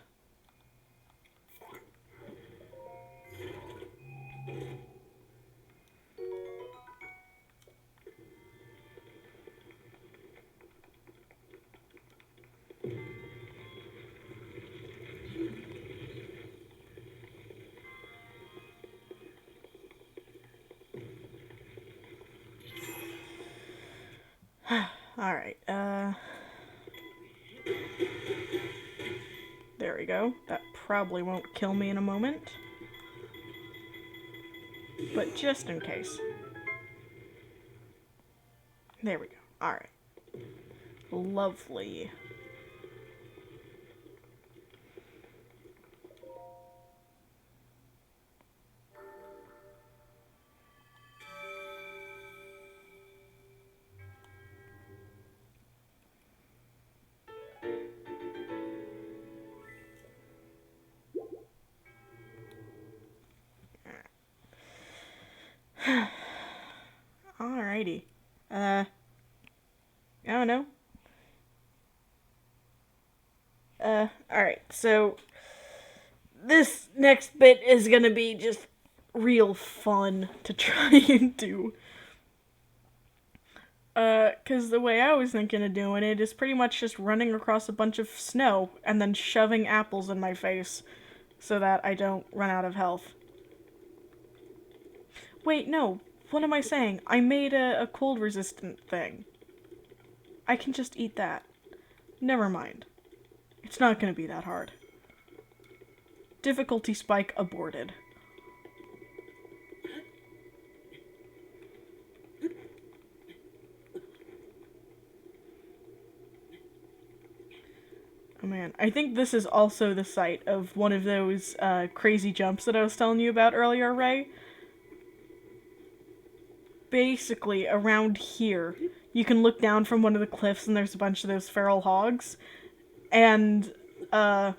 Speaker 1: Alright, there we go. That probably won't kill me in a moment. But just in case. There we go. Alright. Lovely. Alrighty. I don't know. Alright, so this next bit is gonna be just real fun to try and do. Cause the way I was thinking of doing it is pretty much just running across a bunch of snow and then shoving apples in my face so that I don't run out of health. Wait, no, what am I saying? I made a cold resistant thing. I can just eat that. Never mind. It's not gonna be that hard. Difficulty spike aborted. Oh man, I think this is also the site of one of those crazy jumps that I was telling you about earlier, Ray. Basically, around here, you can look down from one of the cliffs and there's a bunch of those feral hogs. And, the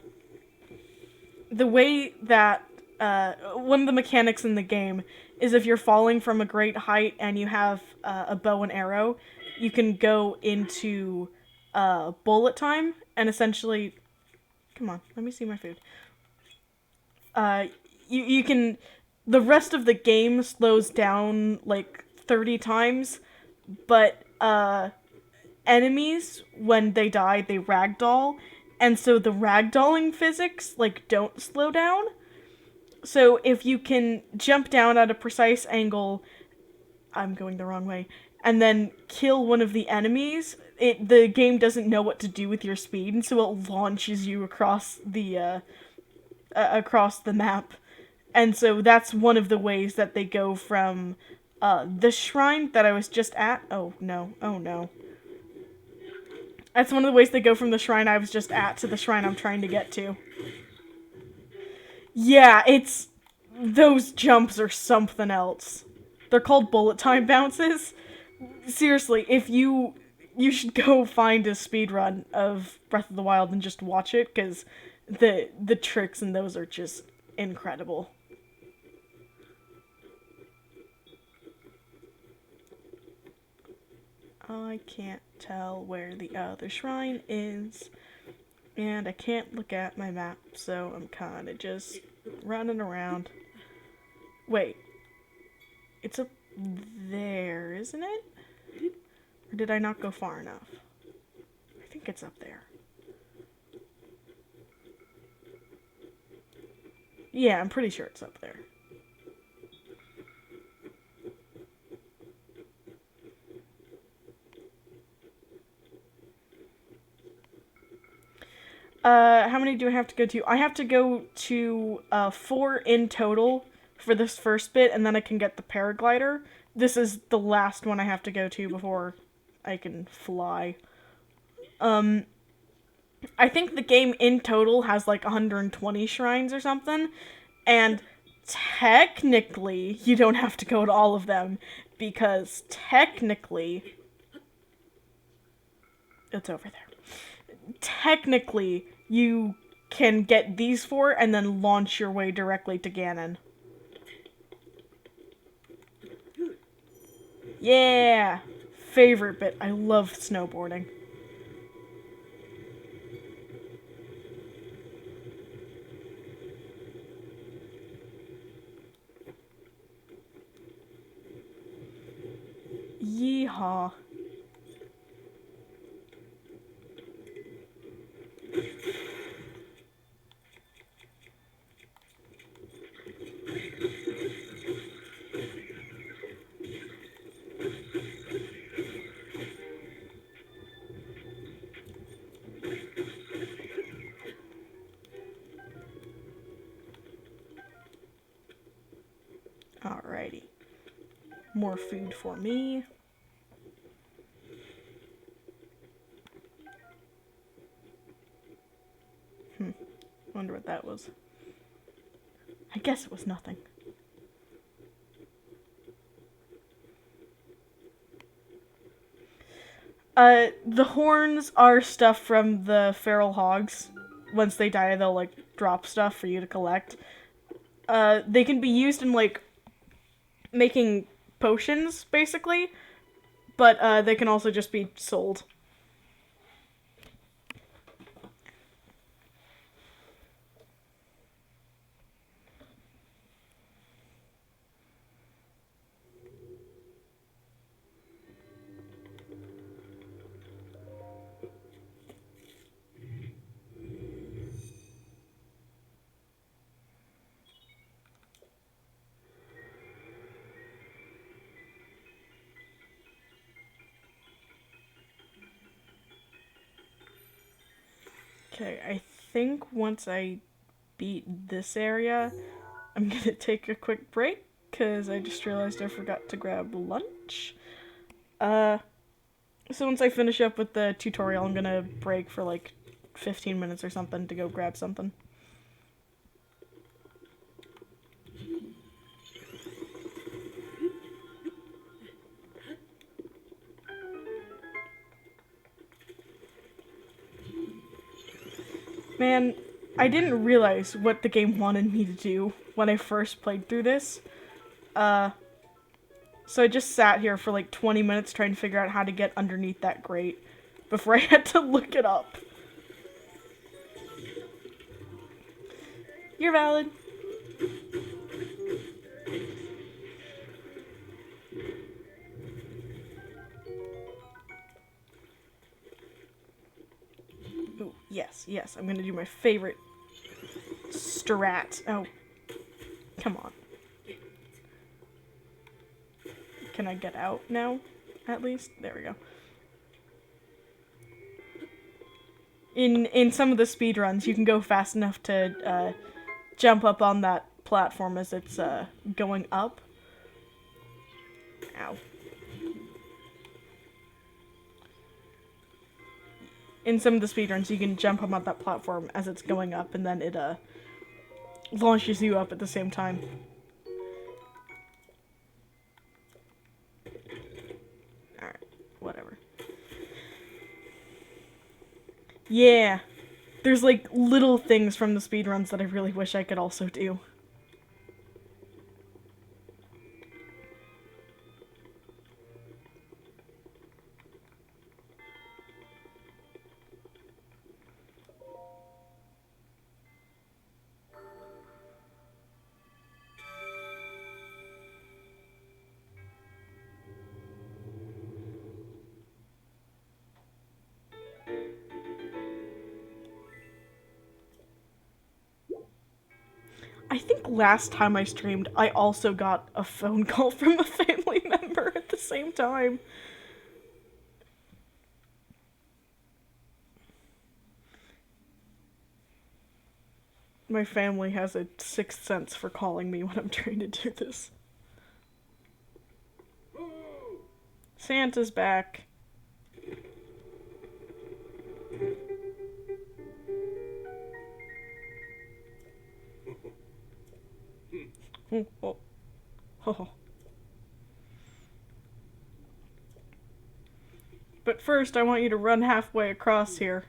Speaker 1: way that, one of the mechanics in the game is if you're falling from a great height and you have a bow and arrow, you can go into bullet time, and essentially, come on, let me see my food. You can, the rest of the game slows down like 30 times, but enemies, when they die, they ragdoll, and so the ragdolling physics like don't slow down. So if you can jump down at a precise angle, I'm going the wrong way, and then kill one of the enemies, the game doesn't know what to do with your speed, and so it launches you across the map. And so that's one of the ways that they go from the shrine that I was just at. Oh no, oh no. That's one of the ways they go from the shrine I was just at to the shrine I'm trying to get to. Yeah, those jumps are something else. They're called bullet time bounces. Seriously, if you should go find a speedrun of Breath of the Wild and just watch it, because the tricks in those are just incredible. I can't tell where the other shrine is, and I can't look at my map, so I'm kind of just running around. Wait, it's up there, isn't it? Or did I not go far enough? I think it's up there. Yeah, I'm pretty sure it's up there. How many do I have to go to? I have to go to 4 in total for this first bit, and then I can get the paraglider. This is the last one I have to go to before I can fly. I think the game in total has like 120 shrines or something, and technically you don't have to go to all of them, because technically it's over there. Technically, you can get these 4 and then launch your way directly to Ganon. Yeah! Favorite bit. I love snowboarding. Yeehaw. Alrighty. More food for me. Wonder what that was. I guess it was nothing. The horns are stuff from the feral hogs. Once they die, they'll, like, drop stuff for you to collect. They can be used in, like, making potions, basically. But, they can also just be sold. Okay, I think once I beat this area, I'm gonna take a quick break, because I just realized I forgot to grab lunch. So once I finish up with the tutorial, I'm gonna break for like 15 minutes or something to go grab something. Man, I didn't realize what the game wanted me to do when I first played through this. So I just sat here for like 20 minutes trying to figure out how to get underneath that grate. before I had to look it up. You're valid. Ooh, yes, I'm gonna do my favorite strat. Oh, come on. Can I get out now? At least? There we go. In some of the speedruns, you can go fast enough to jump up on that platform as it's going up. Ow. In some of the speedruns, you can jump up on that platform as it's going up, and then it launches you up at the same time. Alright, whatever. Yeah. There's like little things from the speedruns that I really wish I could also do. I think last time I streamed, I also got a phone call from a family member at the same time. My family has a sixth sense for calling me when I'm trying to do this. Santa's back. Oh, oh. Oh. But first, I want you to run halfway across here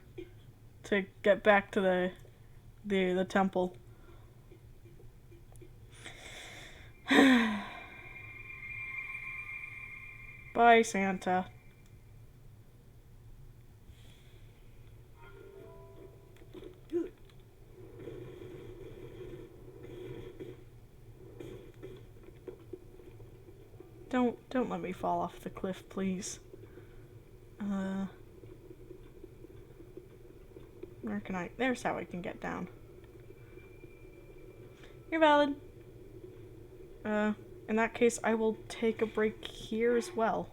Speaker 1: to get back to the temple. Bye, Santa. Don't let me fall off the cliff, please. Where can I? There's how I can get down. You're valid. In that case, I will take a break here as well.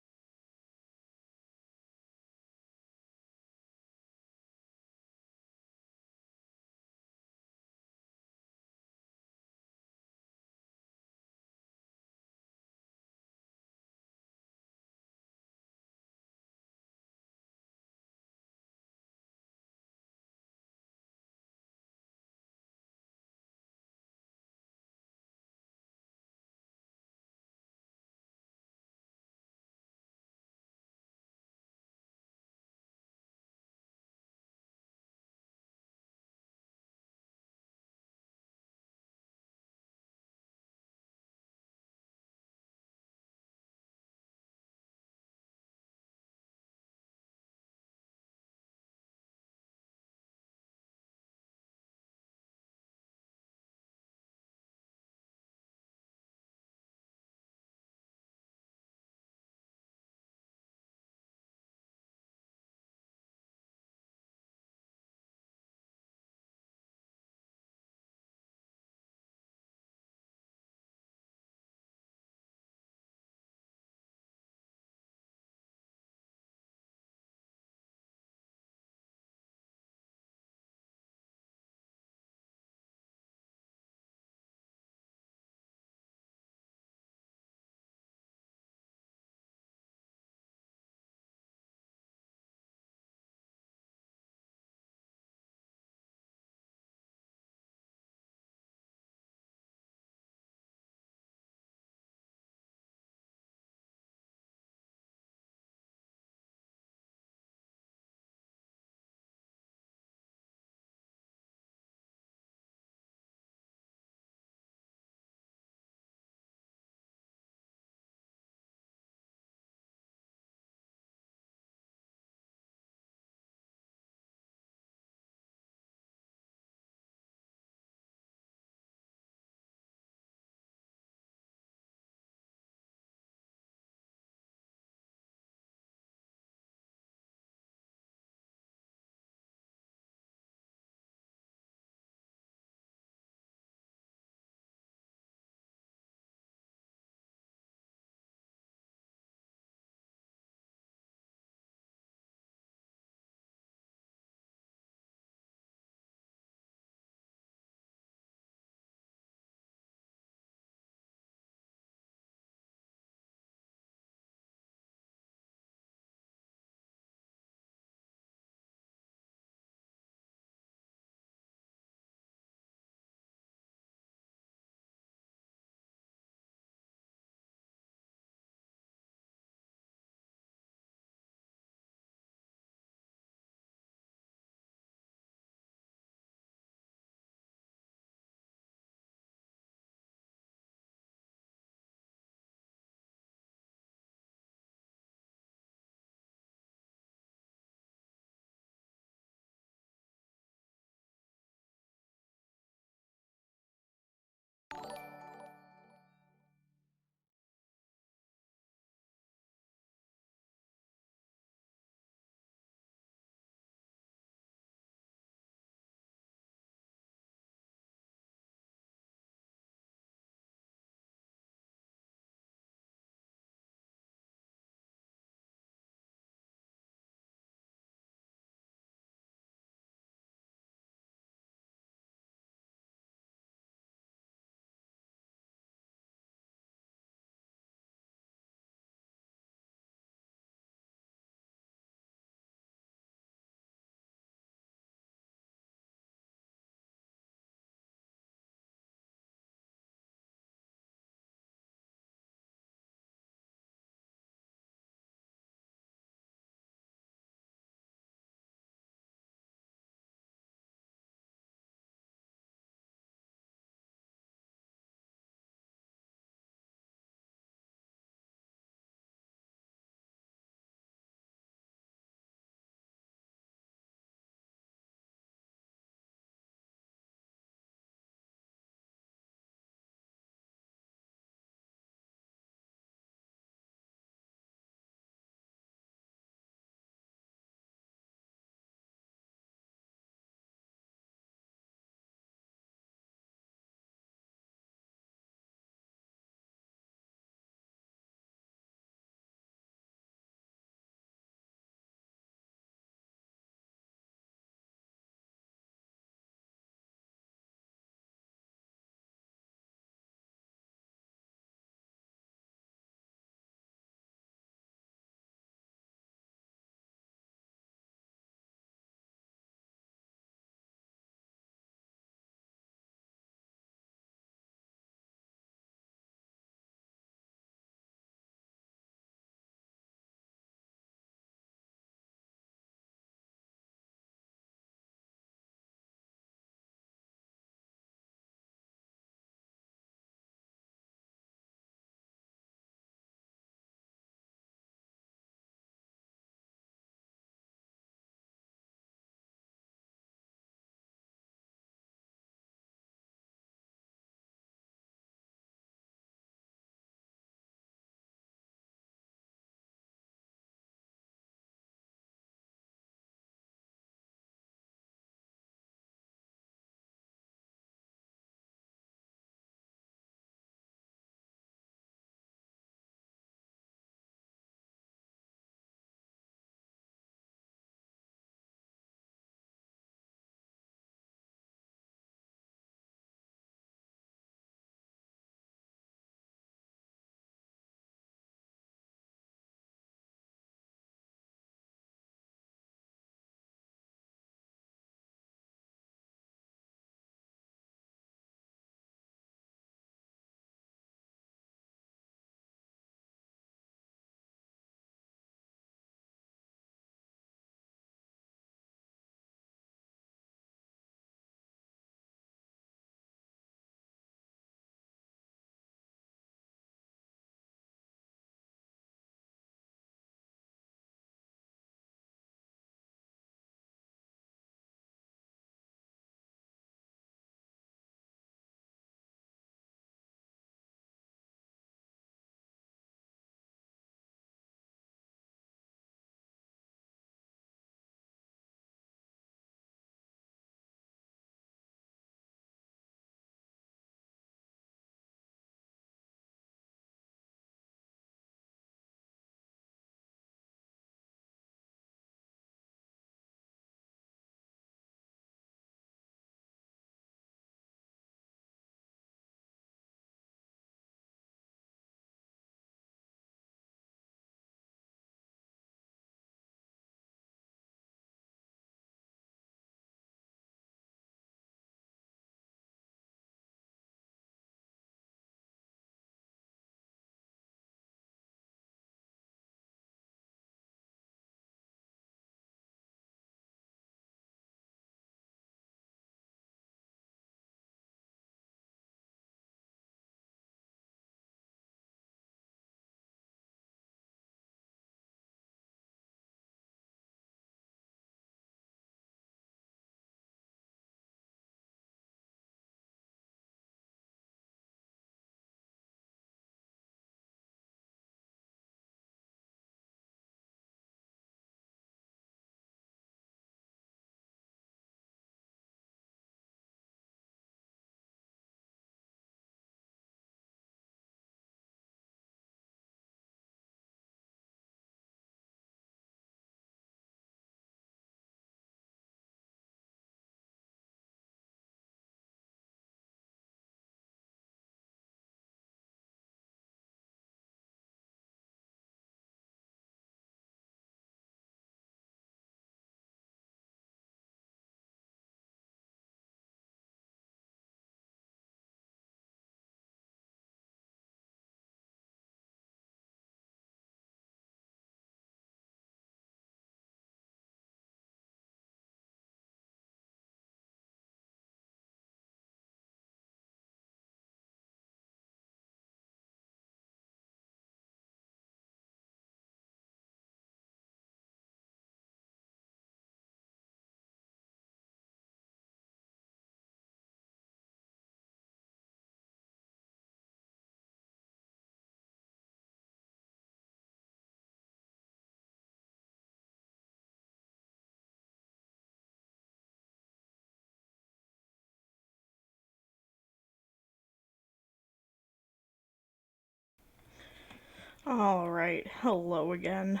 Speaker 1: Alright, hello again.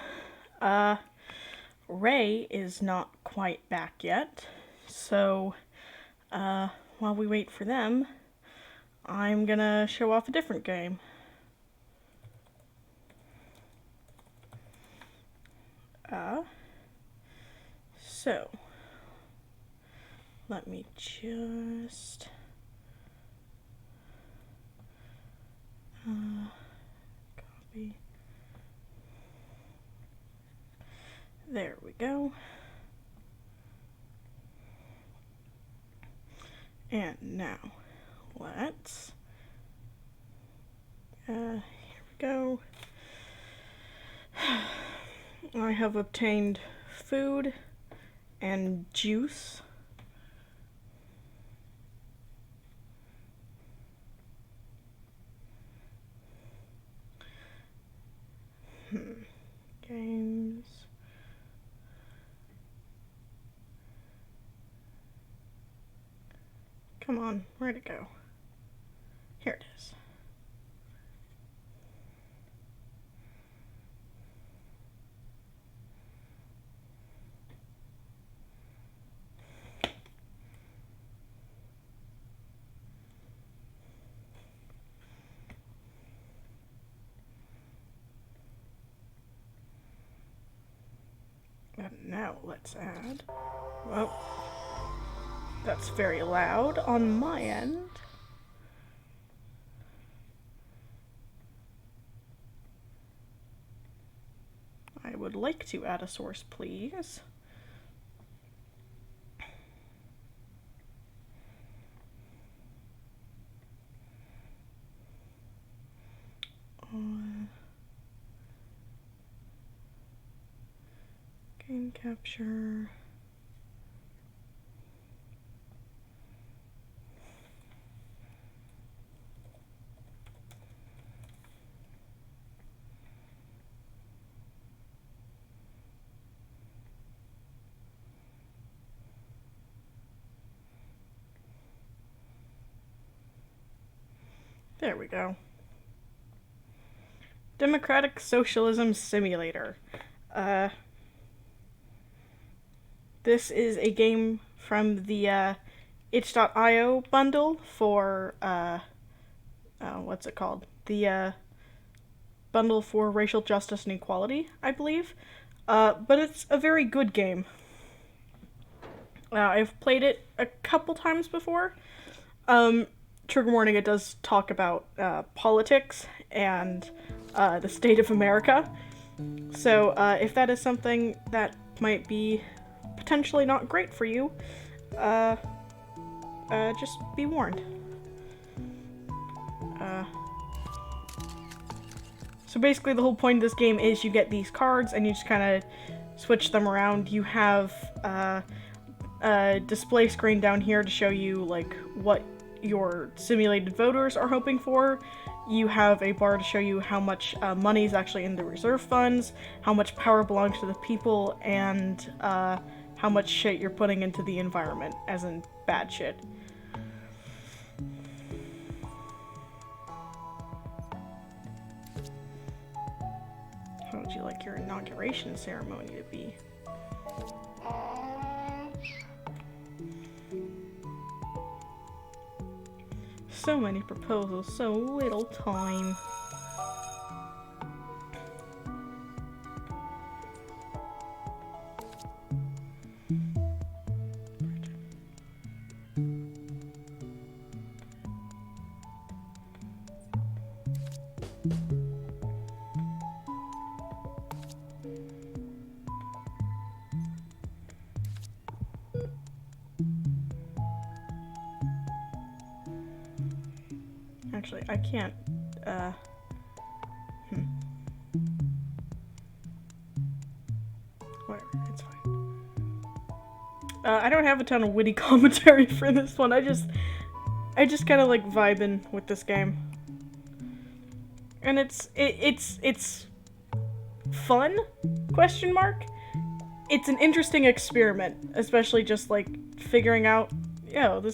Speaker 1: Ray is not quite back yet, so, while we wait for them, I'm gonna show off a different game. So, let me just... copy. There we go. And now, let's... here we go. I have obtained food and juice. Games. Come on, where'd it go? Here it is. And now let's add... Well, that's very loud on my end. I would like to add a source, please. Game capture. There we go. Democratic Socialism Simulator. This is a game from the itch.io bundle for, what's it called? The bundle for racial justice and equality, I believe. But it's a very good game. I've played it a couple times before. Trigger warning, it does talk about politics and the state of America. So if that is something that might be potentially not great for you, just be warned. So basically the whole point of this game is you get these cards and you just kind of switch them around. You have a display screen down here to show you like what your simulated voters are hoping for. You have a bar to show you how much money is actually in the reserve funds, how much power belongs to the people, and how much shit you're putting into the environment, as in bad shit. How would you like your inauguration ceremony to be? So many proposals, so little time. Actually, I can't, Whatever, it's fine. I don't have a ton of witty commentary for this one. I just kind of like vibing with this game. And it's fun? Question mark? It's an interesting experiment, especially just like figuring out, yo,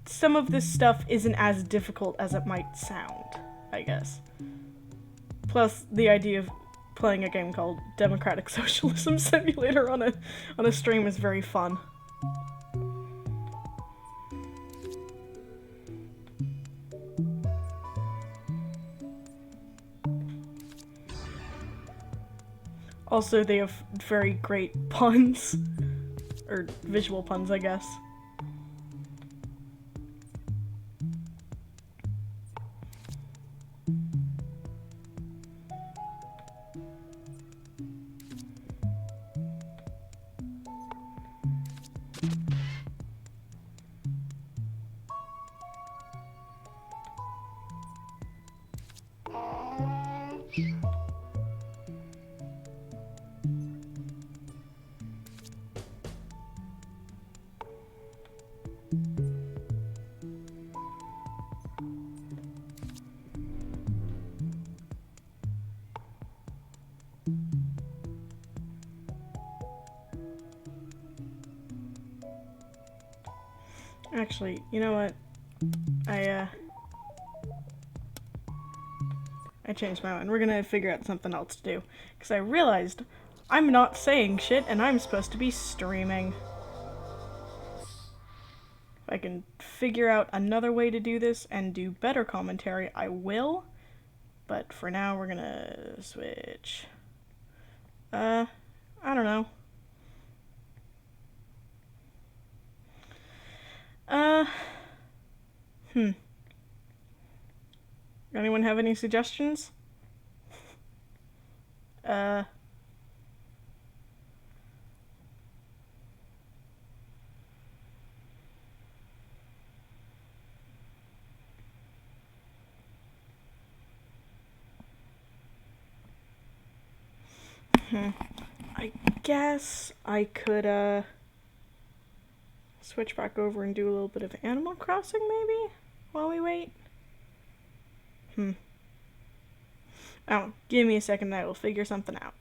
Speaker 1: some of this stuff isn't as difficult as it might sound, I guess. Plus, the idea of playing a game called Democratic Socialism Simulator on a stream is very fun. Also, they have very great puns. Or visual puns, I guess. Actually, you know what? I changed my mind. We're gonna figure out something else to do. Because I realized I'm not saying shit and I'm supposed to be streaming. If I can figure out another way to do this and do better commentary, I will. But for now, we're gonna switch. I don't know. Anyone have any suggestions? I guess I could, switch back over and do a little bit of Animal Crossing, maybe? While we wait? Oh, give me a second, I will figure something out.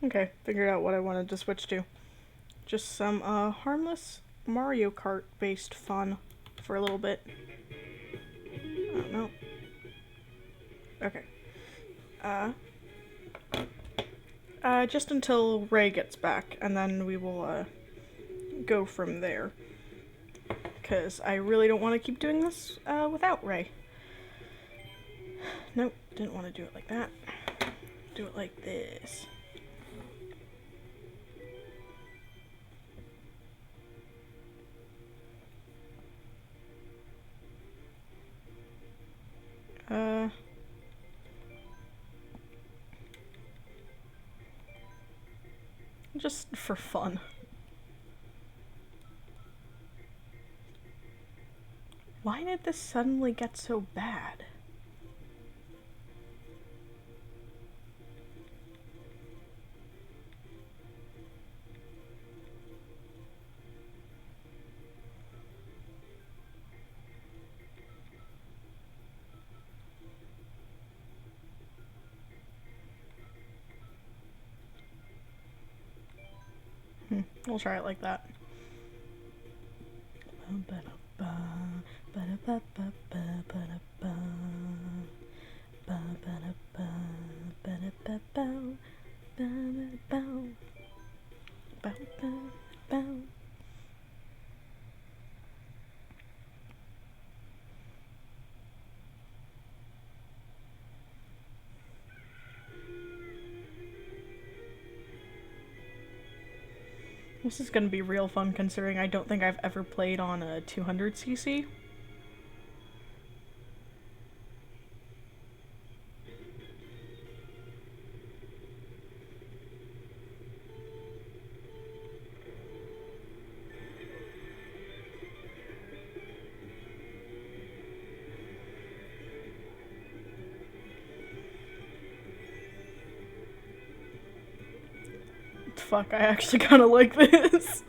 Speaker 1: Okay, figured out what I wanted to switch to. Just some, harmless Mario Kart based fun for a little bit. I don't know. Okay. Just until Ray gets back, and then we will, go from there. Because I really don't want to keep doing this, without Ray. Nope, didn't want to do it like that. Do it like this. Just for fun. Why did this suddenly get so bad? We'll try it like that. This is gonna be real fun considering I don't think I've ever played on a 200cc. Fuck, I actually kind of like this.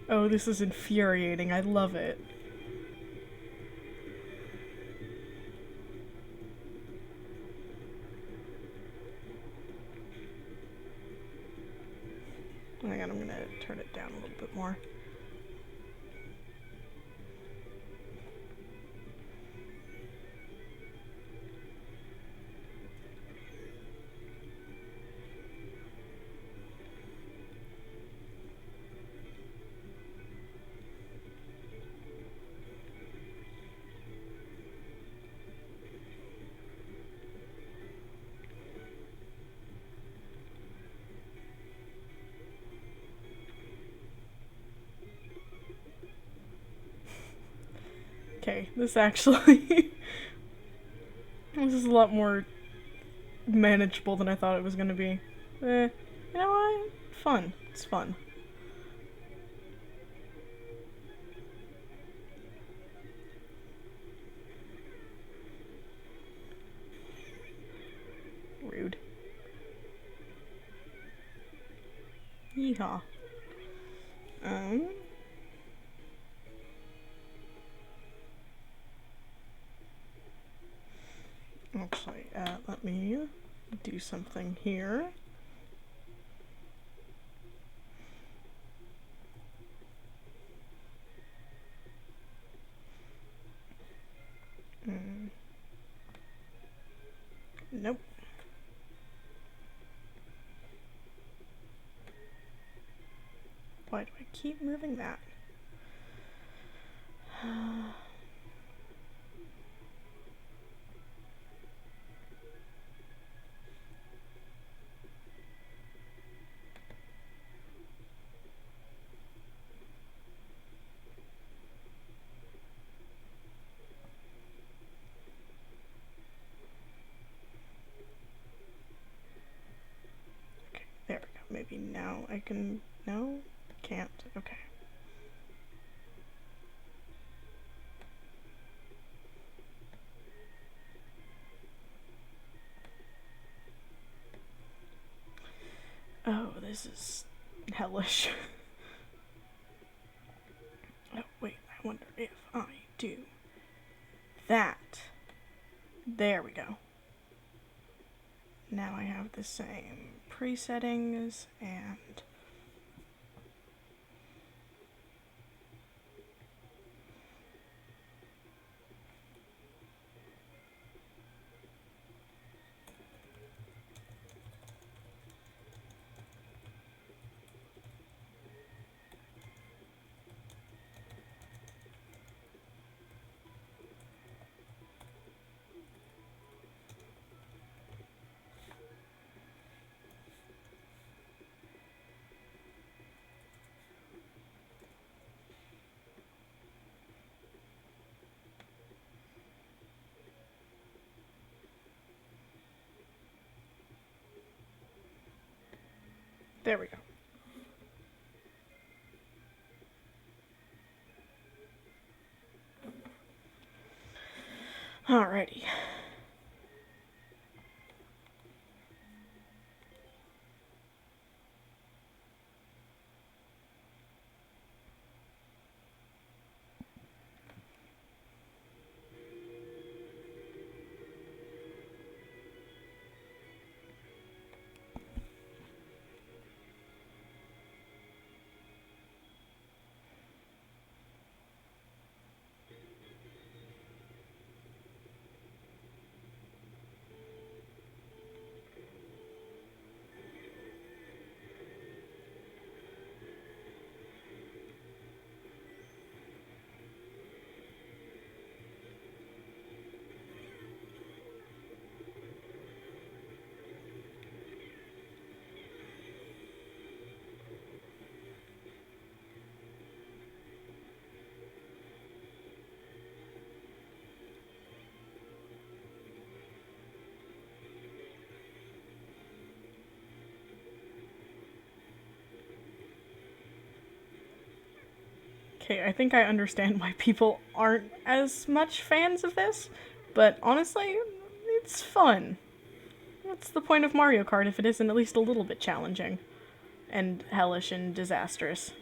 Speaker 1: Oh, this is infuriating. I love it. Hang on, I'm gonna turn it down a little bit more. Okay, this actually... this is a lot more manageable than I thought it was gonna be. You know what? Fun. It's fun. Rude. Yeehaw. Actually, let me do something here. Nope. Why do I keep moving that? Okay, there we go. Maybe now I can... No? Can't. Okay. Oh, this is hellish. Oh, wait, I wonder if I do that. There we go. Now I have the same presettings and... There we go. Alrighty. Okay, I think I understand why people aren't as much fans of this, but honestly, it's fun. What's the point of Mario Kart if it isn't at least a little bit challenging and hellish and disastrous?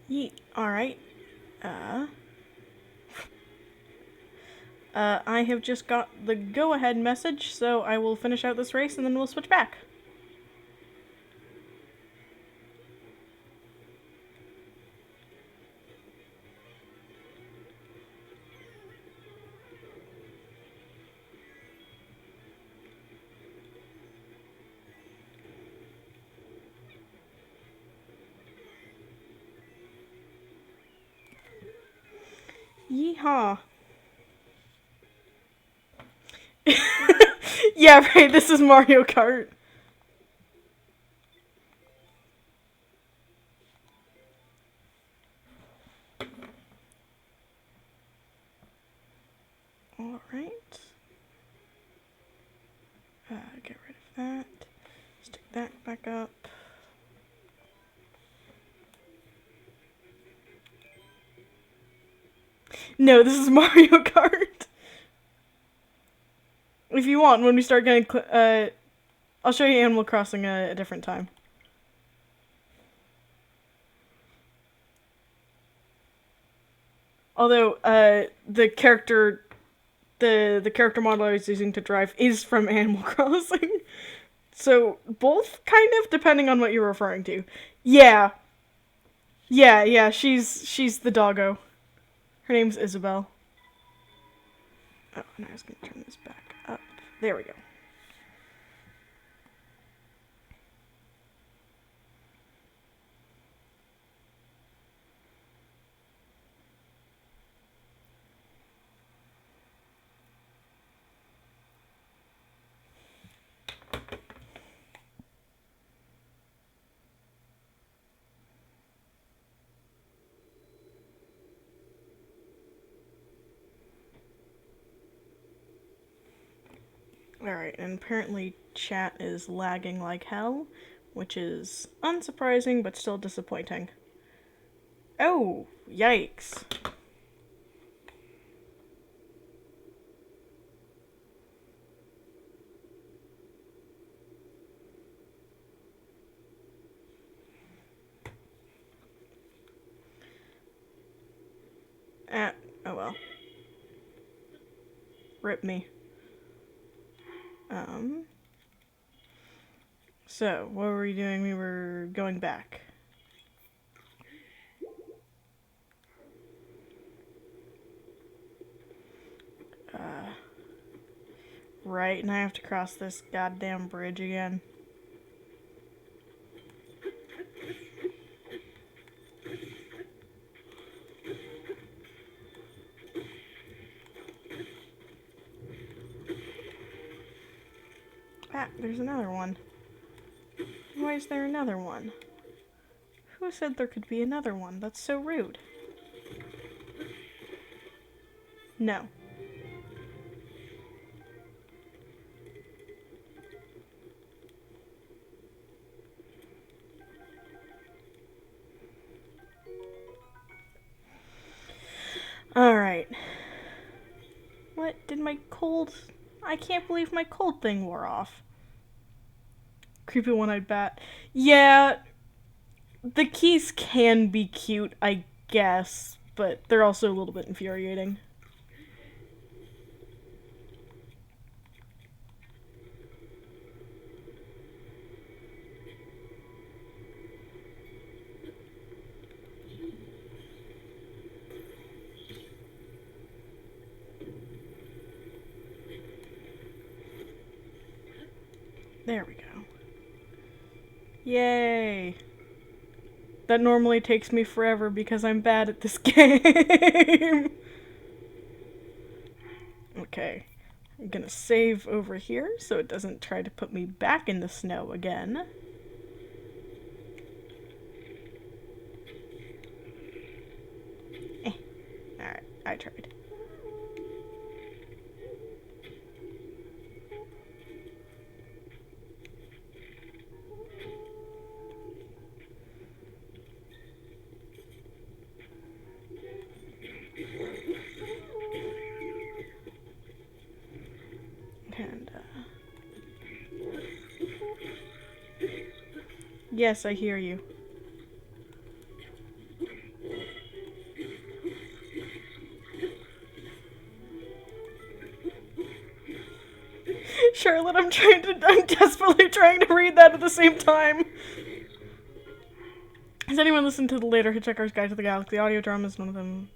Speaker 1: Yeet. Alright. Uh. I have just got the go-ahead message, so I will finish out this race and then we'll switch back. Yeehaw. Yeah, right, this is Mario Kart. Alright. Get rid of that. Stick that back up. No, this is Mario Kart. If you want, when we start getting, I'll show you Animal Crossing a different time. Although, the character model I was using to drive is from Animal Crossing. So, both kind of, depending on what you're referring to. Yeah. Yeah, she's the doggo. Her name's Isabel. Oh, and I was gonna turn this back up. There we go. Alright, and apparently chat is lagging like hell, which is unsurprising but still disappointing. Oh, yikes. Oh well. Rip me. So, what were we doing? We were going back. Right, and I have to cross this goddamn bridge again. Ah, there's another one. Why is there another one? Who said there could be another one? That's so rude. No. Alright. What? Did my cold... I can't believe my cold thing wore off. Creepy one-eyed bat. Yeah, the keys can be cute, I guess, but they're also a little bit infuriating. There we go. Yay. That normally takes me forever because I'm bad at this game. Okay. I'm gonna save over here so it doesn't try to put me back in the snow again. Alright, I tried. And, yes, I hear you. Charlotte, I'm desperately trying to read that at the same time. Has anyone listened to the later Hitchhiker's Guide to the Galaxy? Audio drama is one of them.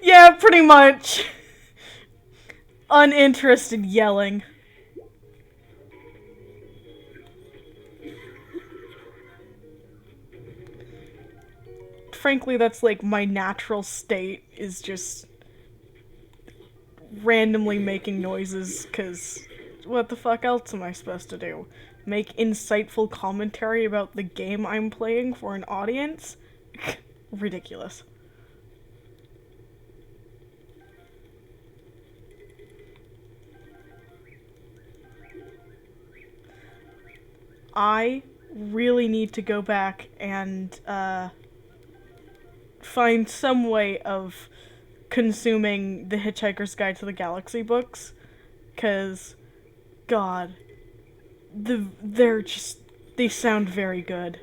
Speaker 1: Yeah, pretty much. Uninterested yelling. Frankly, that's like my natural state, is just randomly making noises, because what the fuck else am I supposed to do? Make insightful commentary about the game I'm playing for an audience? Ridiculous. I really need to go back and find some way of consuming the Hitchhiker's Guide to the Galaxy books, because, God, they sound very good.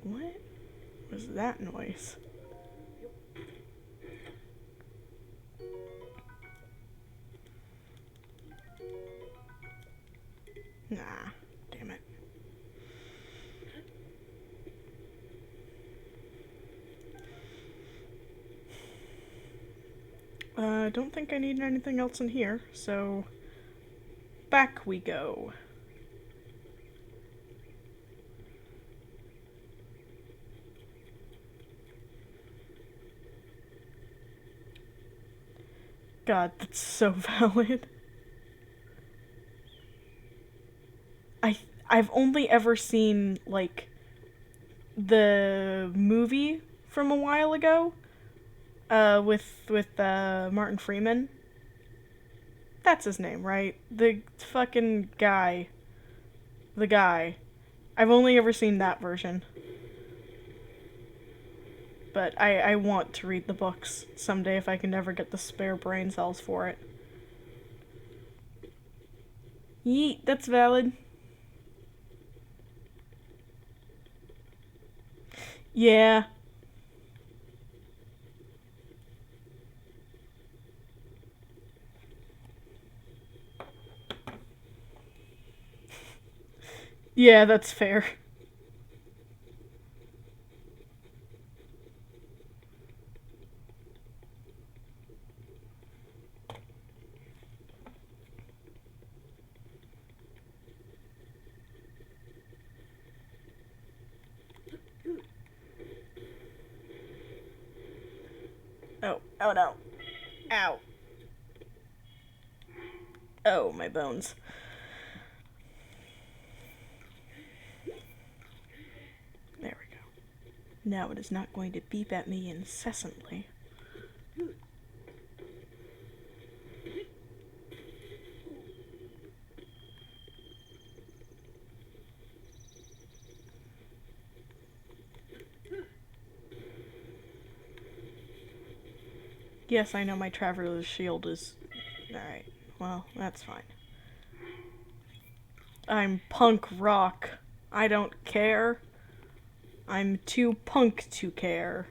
Speaker 1: What was that noise? Nah, damn it. I don't think I need anything else in here, so back we go. God, that's so valid. I've only ever seen, like, the movie from a while ago, with Martin Freeman. That's his name, right? The fucking guy. The guy. I've only ever seen that version. But I want to read the books someday if I can ever get the spare brain cells for it. Yeet, that's valid. Yeah. Yeah, that's fair. Oh no. Ow. Oh, my bones. There we go. Now it is not going to beep at me incessantly. Yes, I know my Traveler's Shield is... Alright, well, that's fine. I'm punk rock. I don't care. I'm too punk to care.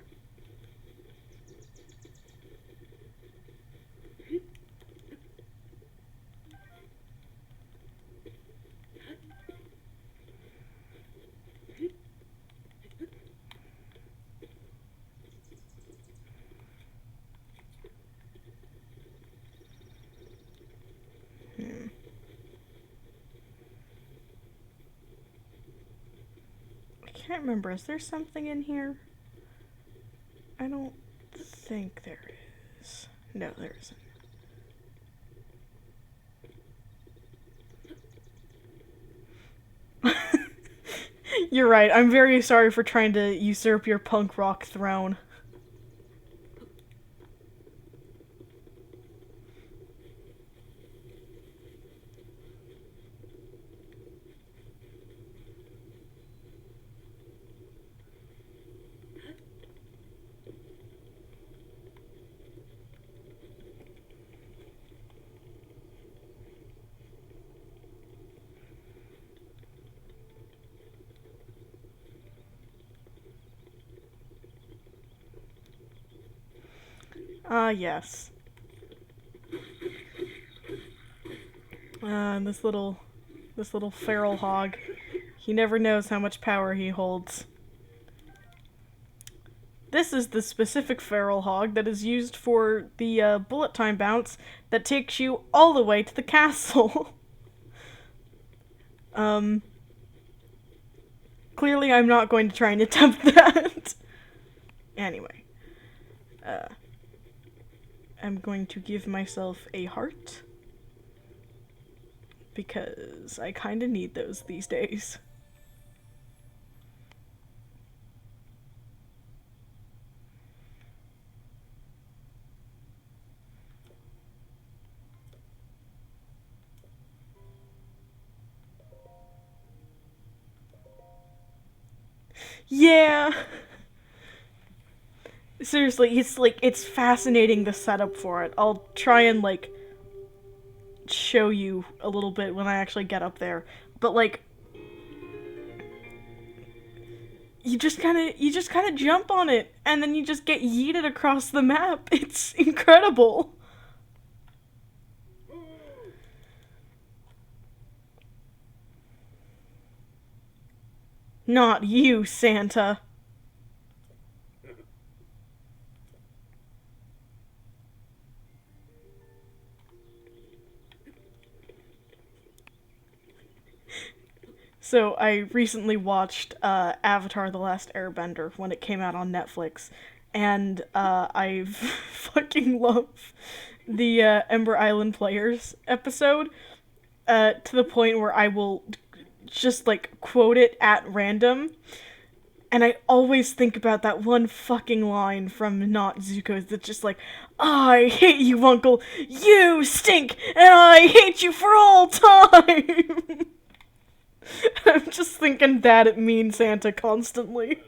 Speaker 1: can't remember. Is there something in here? I don't think there is. No, there isn't. You're right. I'm very sorry for trying to usurp your punk rock throne. Ah, yes. And this little feral hog. He never knows how much power he holds. This is the specific feral hog that is used for the bullet time bounce that takes you all the way to the castle. Clearly I'm not going to try and attempt that. Anyway. I'm going to give myself a heart. Because I kinda need those these days. Yeah! Seriously, it's fascinating the setup for it. I'll try and, show you a little bit when I actually get up there. But, you just kinda jump on it, and then you just get yeeted across the map. It's incredible! Not you, Santa. So I recently watched Avatar: The Last Airbender when it came out on Netflix, and I fucking love the Ember Island Players episode to the point where I will just quote it at random. And I always think about that one fucking line from Not Zuko's that's just I hate you, Uncle. You stink, and I hate you for all time. I'm just thinking that at Mean Santa constantly.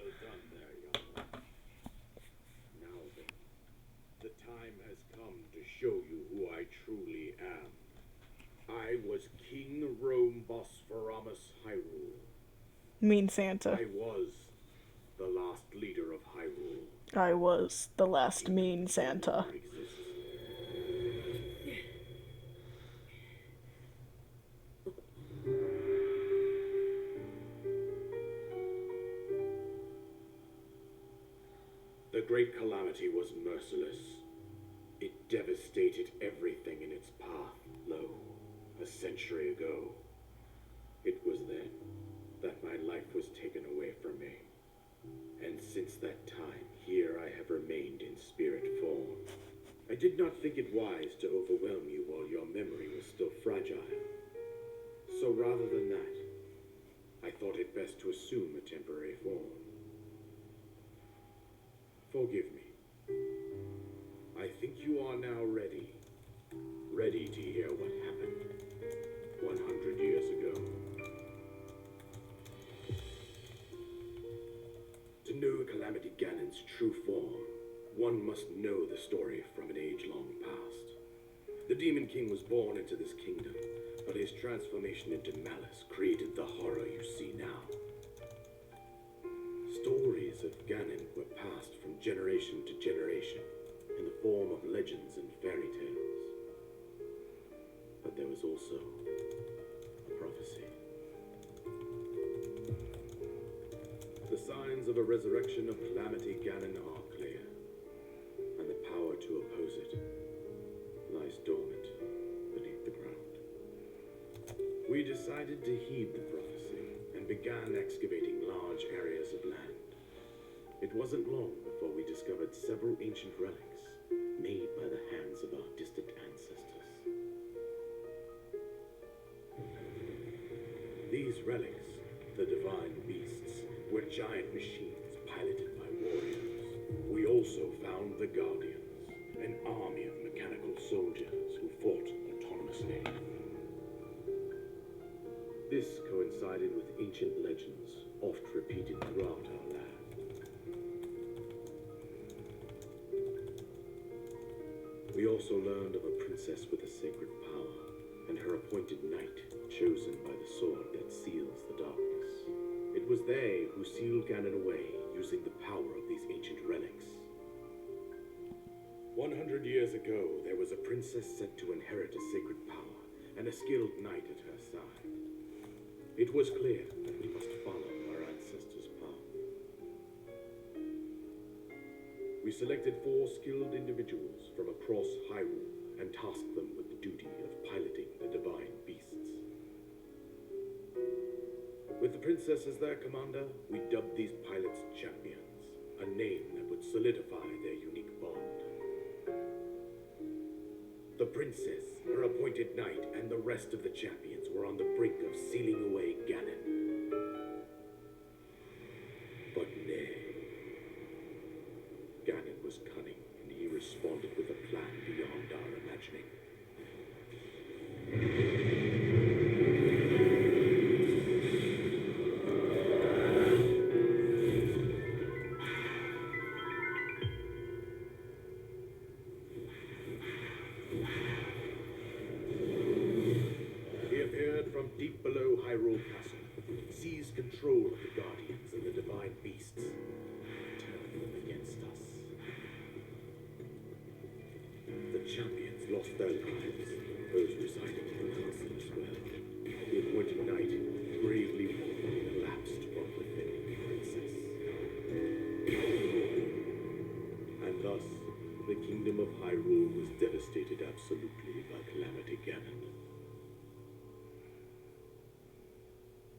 Speaker 3: Now then, the time has come to show you who I truly am. I was King Rome Bosphoramus Hyrule.
Speaker 1: Mean Santa.
Speaker 3: I was the last leader of Hyrule.
Speaker 1: I was the last Mean Santa.
Speaker 3: The Great Calamity was merciless. It devastated everything in its path, lo, a century ago. It was then that my life was taken away from me. And since that time, here I have remained in spirit form. I did not think it wise to overwhelm you while your memory was still fragile. So rather than that, I thought it best to assume a temporary form. Forgive me. I think you are now ready. Ready to hear what happened 100 years ago. To know Calamity Ganon's true form, one must know the story from an age-long past. The Demon King was born into this kingdom, but his transformation into malice created the horror you see now. Stories of Ganon were passed from generation to generation in the form of legends and fairy tales. But there was also a prophecy. The signs of a resurrection of Calamity Ganon are clear, and the power to oppose it lies dormant beneath the ground. We decided to heed the prophecy and begin began excavating large areas of land. It wasn't long before we discovered several ancient relics made by the hands of our distant ancestors. These relics, the divine beasts, were giant machines piloted by warriors. We also found the Guardians, an army of mechanical soldiers who fought autonomously. This coincided with ancient legends, oft repeated throughout our land. We also learned of a princess with a sacred power, and her appointed knight, chosen by the sword that seals the darkness. It was they who sealed Ganon away, using the power of these ancient relics. 100 years ago, there was a princess set to inherit a sacred power, and a skilled knight at her side. It was clear that we must follow our ancestors' path. We selected 4 skilled individuals from across Hyrule and tasked them with the duty of piloting the divine beasts. With the princess as their commander, we dubbed these pilots champions, a name that would solidify their unique bond. The princess, her appointed knight, and the rest of the champions were on the brink of sealing away Ganon. But nay. Ganon was cunning, and he responded with a plan beyond our imagining. Deep below Hyrule Castle, seized control of the Guardians and the divine beasts, turned them against us. The champions lost their lives, those residing in the castle as well. The appointed knight bravely collapsed from within the princess. And thus, the kingdom of Hyrule was devastated absolutely by Calamity Ganon.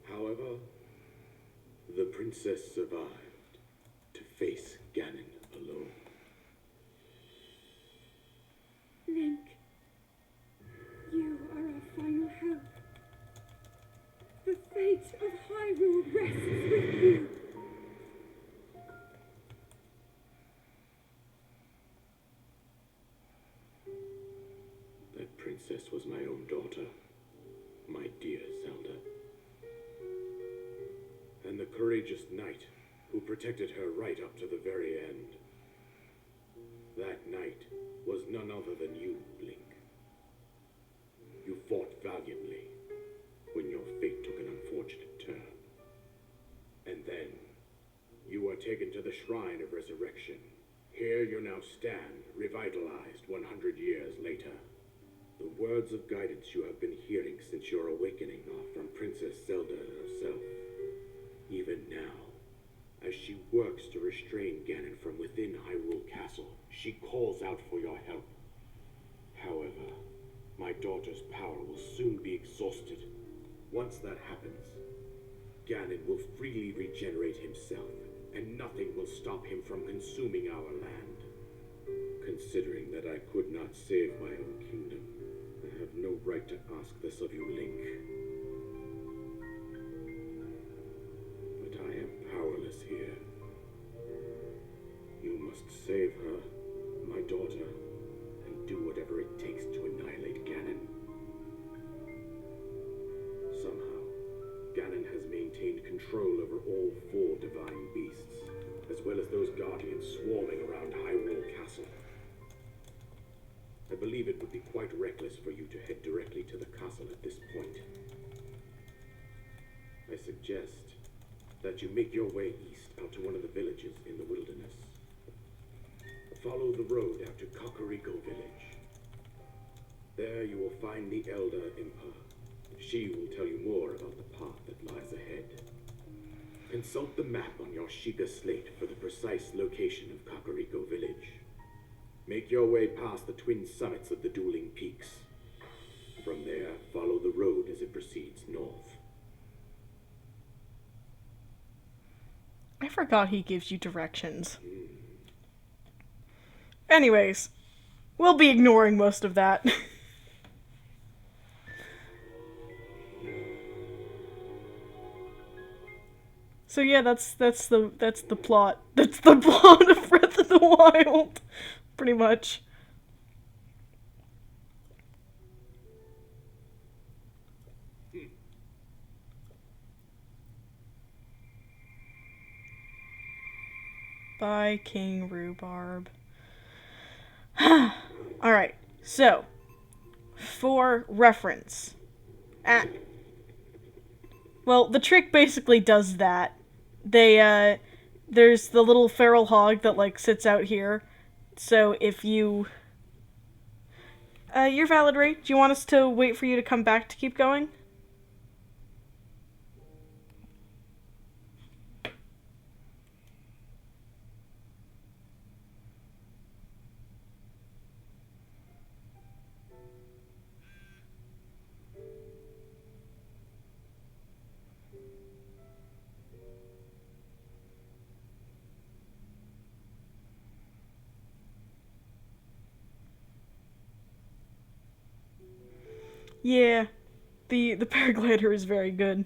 Speaker 3: However, the princess survived to face Ganon alone.
Speaker 2: Link, you are our final hope. The fate of Hyrule rests with you.
Speaker 3: That princess was my own daughter, my dear Zelda. And the courageous knight who protected her right up to the very end. That knight was none other than you, Link. You fought valiantly when your fate took an unfortunate turn. And then you were taken to the Shrine of Resurrection. Here you now stand, revitalized 100 years later. The words of guidance you have been hearing since your awakening are from Princess Zelda herself. Even now, as she works to restrain Ganon from within Hyrule Castle, she calls out for your help. However, my daughter's power will soon be exhausted. Once that happens, Ganon will freely regenerate himself, and nothing will stop him from consuming our land. Considering that I could not save my own kingdom, I have no right to ask this of you, Link. Powerless here. You must save her, my daughter, and do whatever it takes to annihilate Ganon. Somehow, Ganon has maintained control over all 4 divine beasts, as well as those guardians swarming around Hyrule Castle. I believe it would be quite reckless for you to head directly to the castle at this point. I suggest that you make your way east out to one of the villages in the wilderness. Follow the road out to Kakariko Village. There you will find the Elder Impa. She will tell you more about the path that lies ahead. Consult the map on your Sheikah slate for the precise location of Kakariko Village. Make your way past the twin summits of the dueling peaks. From there, follow the road as it proceeds north.
Speaker 1: forgot he gives you directions. Anyways, we'll be ignoring most of that. So yeah, that's the plot. That's the plot of Breath of the Wild, pretty much. By King Rhubarb. Alright, so, for reference. Well, the trick basically does that. There's the little feral hog that, like, sits out here. So if you... you're valid, Ray. Do you want us to wait for you to come back to keep going? Yeah, the paraglider is very good.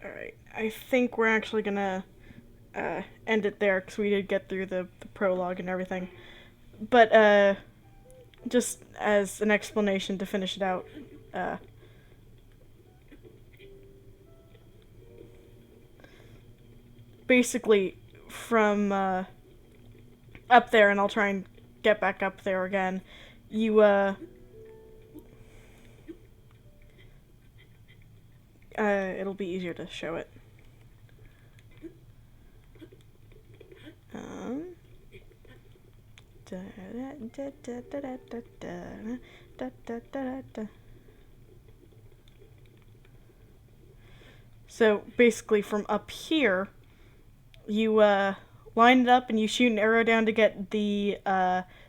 Speaker 1: Alright, I think we're actually gonna end it there because we did get through the prologue and everything. But just as an explanation to finish it out, basically from up there, and I'll try and get back up there again, you it'll be easier to show it. So basically from up here, you line it up and you shoot an arrow down to get the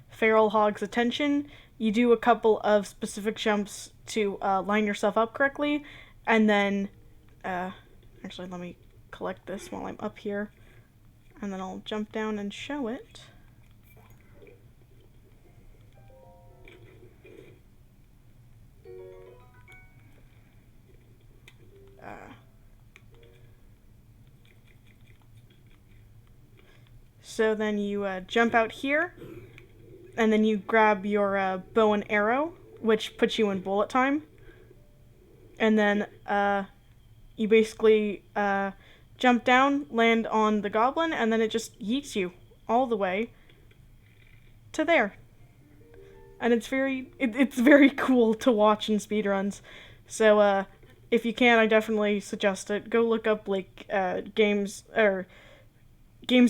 Speaker 1: feral hog's attention. You do a couple of specific jumps to line yourself up correctly, and then actually let me collect this while I'm up here, and then I'll jump down and show it. So then you jump out here, and then you grab your bow and arrow, which puts you in bullet time. And then you basically jump down, land on the goblin, and then it just yeets you all the way to there. And it's very cool to watch in speedruns. So if you can, I definitely suggest it. Go look up like games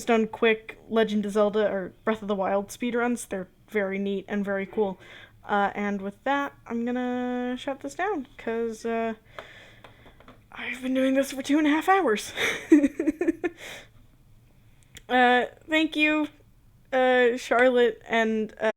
Speaker 1: Done Quick, Legend of Zelda, or Breath of the Wild speedruns. They're very neat and very cool. And with that, I'm gonna shut this down, because I've been doing this for 2.5 hours. Thank you, Charlotte and